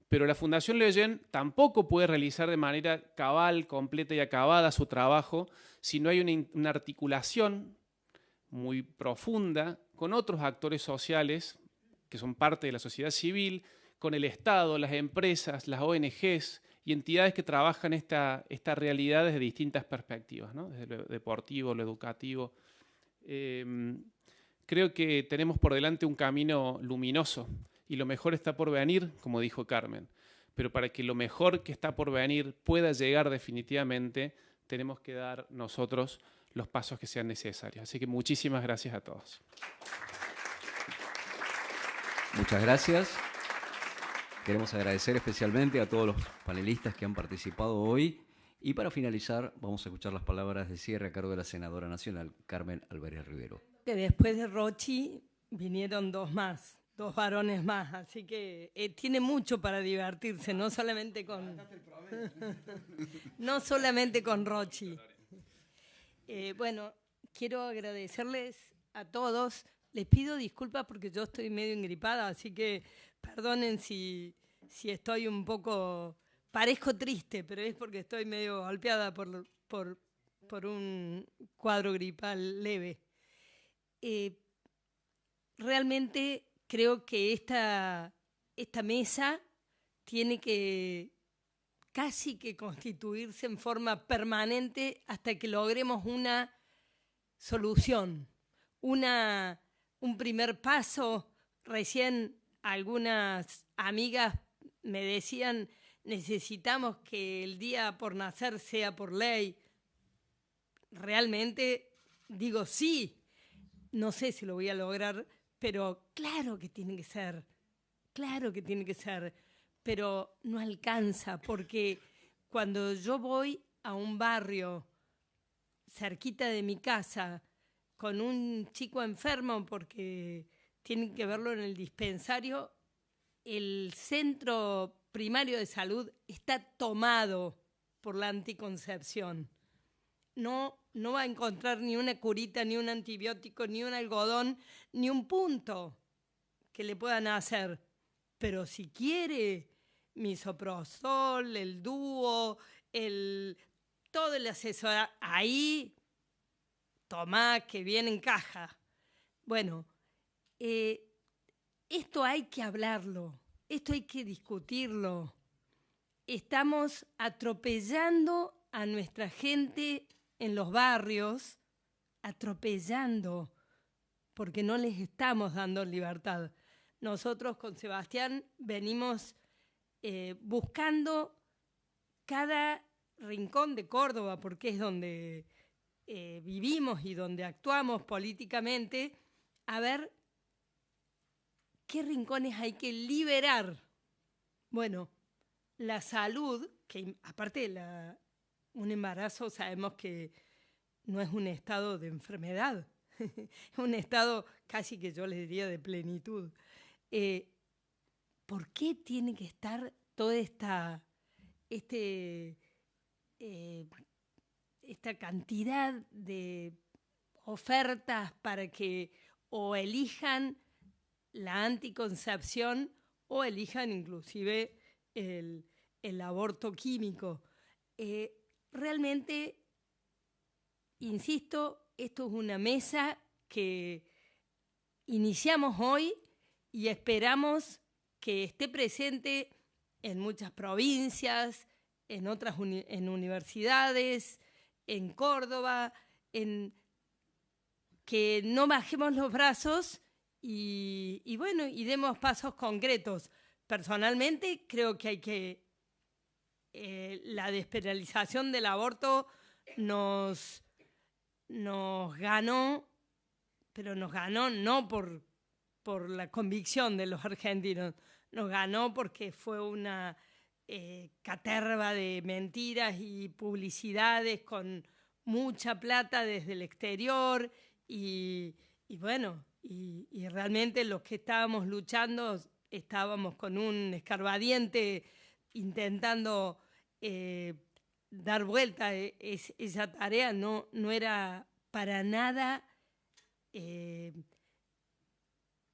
Pero la Fundación Lejeune tampoco puede realizar de manera cabal, completa y acabada su trabajo si no hay una articulación muy profunda con otros actores sociales que son parte de la sociedad civil, con el Estado, las empresas, las ONGs y entidades que trabajan esta realidad desde distintas perspectivas, ¿no? Desde lo deportivo, lo educativo. Creo que tenemos por delante un camino luminoso y lo mejor está por venir, como dijo Carmen. Pero para que lo mejor que está por venir pueda llegar definitivamente, tenemos que dar nosotros los pasos que sean necesarios. Así que muchísimas gracias a todos. Muchas gracias. Queremos agradecer especialmente a todos los panelistas que han participado hoy. Y para finalizar, vamos a escuchar las palabras de cierre a cargo de la senadora nacional, Carmen Álvarez Rivero. Que después de Rochi vinieron 2 más, 2 varones más, así que tiene mucho para divertirse, no solamente con Rochi. Bueno, quiero agradecerles a todos. Les pido disculpas porque yo estoy medio engripada, así que perdonen si estoy un poco... Parezco triste, pero es porque estoy medio golpeada por un cuadro gripal leve. Realmente creo que esta mesa tiene que casi que constituirse en forma permanente hasta que logremos una solución, un primer paso. Recién algunas amigas me decían, necesitamos que el día por nacer sea por ley. Realmente digo sí, no sé si lo voy a lograr, pero claro que tiene que ser, pero no alcanza, porque cuando yo voy a un barrio cerquita de mi casa con un chico enfermo porque tienen que verlo en el dispensario, el centro primario de salud está tomado por la anticoncepción. No va a encontrar ni una curita, ni un antibiótico, ni un algodón, ni un punto que le puedan hacer. Pero si quiere misoprostol, el dúo, todo el asesorado, ahí, tomá, que viene en caja. Bueno, esto hay que hablarlo. Esto hay que discutirlo. Estamos atropellando a nuestra gente en los barrios, atropellando, porque no les estamos dando libertad. Nosotros con Sebastián venimos buscando cada rincón de Córdoba, porque es donde vivimos y donde actuamos políticamente, a ver qué rincones hay que liberar. Bueno, la salud, que aparte de un embarazo sabemos que no es un estado de enfermedad, es un estado casi que yo les diría de plenitud. ¿Por qué tiene que estar toda esta cantidad de ofertas para que o elijan la anticoncepción o elijan inclusive el aborto químico. Realmente, insisto, esto es una mesa que iniciamos hoy y esperamos que esté presente en muchas provincias, en otras en universidades, en Córdoba, que no bajemos los brazos y bueno, y demos pasos concretos. Personalmente creo que hay que la despenalización del aborto nos ganó, pero nos ganó no por la convicción de los argentinos, nos ganó porque fue una caterva de mentiras y publicidades con mucha plata desde el exterior y bueno, y realmente los que estábamos luchando estábamos con un escarbadiente intentando dar vuelta. Esa tarea no era para nada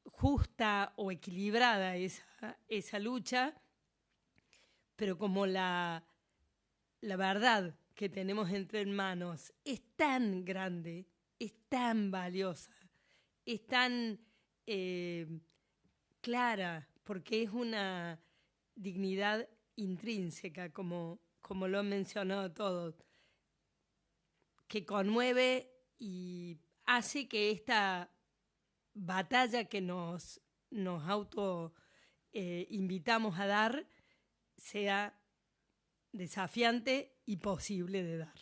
justa o equilibrada esa lucha, pero como la verdad que tenemos entre manos es tan grande, es tan valiosa, es tan clara, porque es una dignidad intrínseca, como lo han mencionado todos, que conmueve y hace que esta batalla que nos invitamos a dar sea desafiante y posible de dar.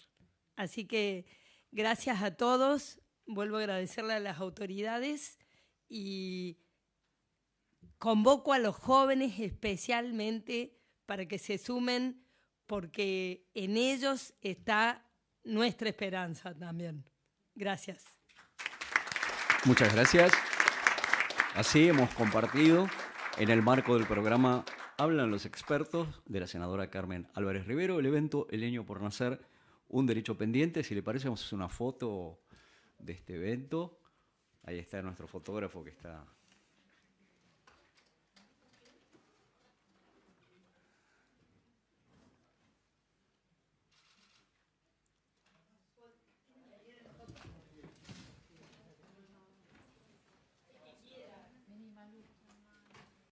Así que gracias a todos, vuelvo a agradecerle a las autoridades y convoco a los jóvenes especialmente para que se sumen, porque en ellos está nuestra esperanza también. Gracias. Muchas gracias. Así hemos compartido en el marco del programa Hablan los expertos de la senadora Carmen Álvarez Rivero, el evento El Niño por Nacer, un derecho pendiente. Si le parece, vamos a hacer una foto de este evento. Ahí está nuestro fotógrafo que está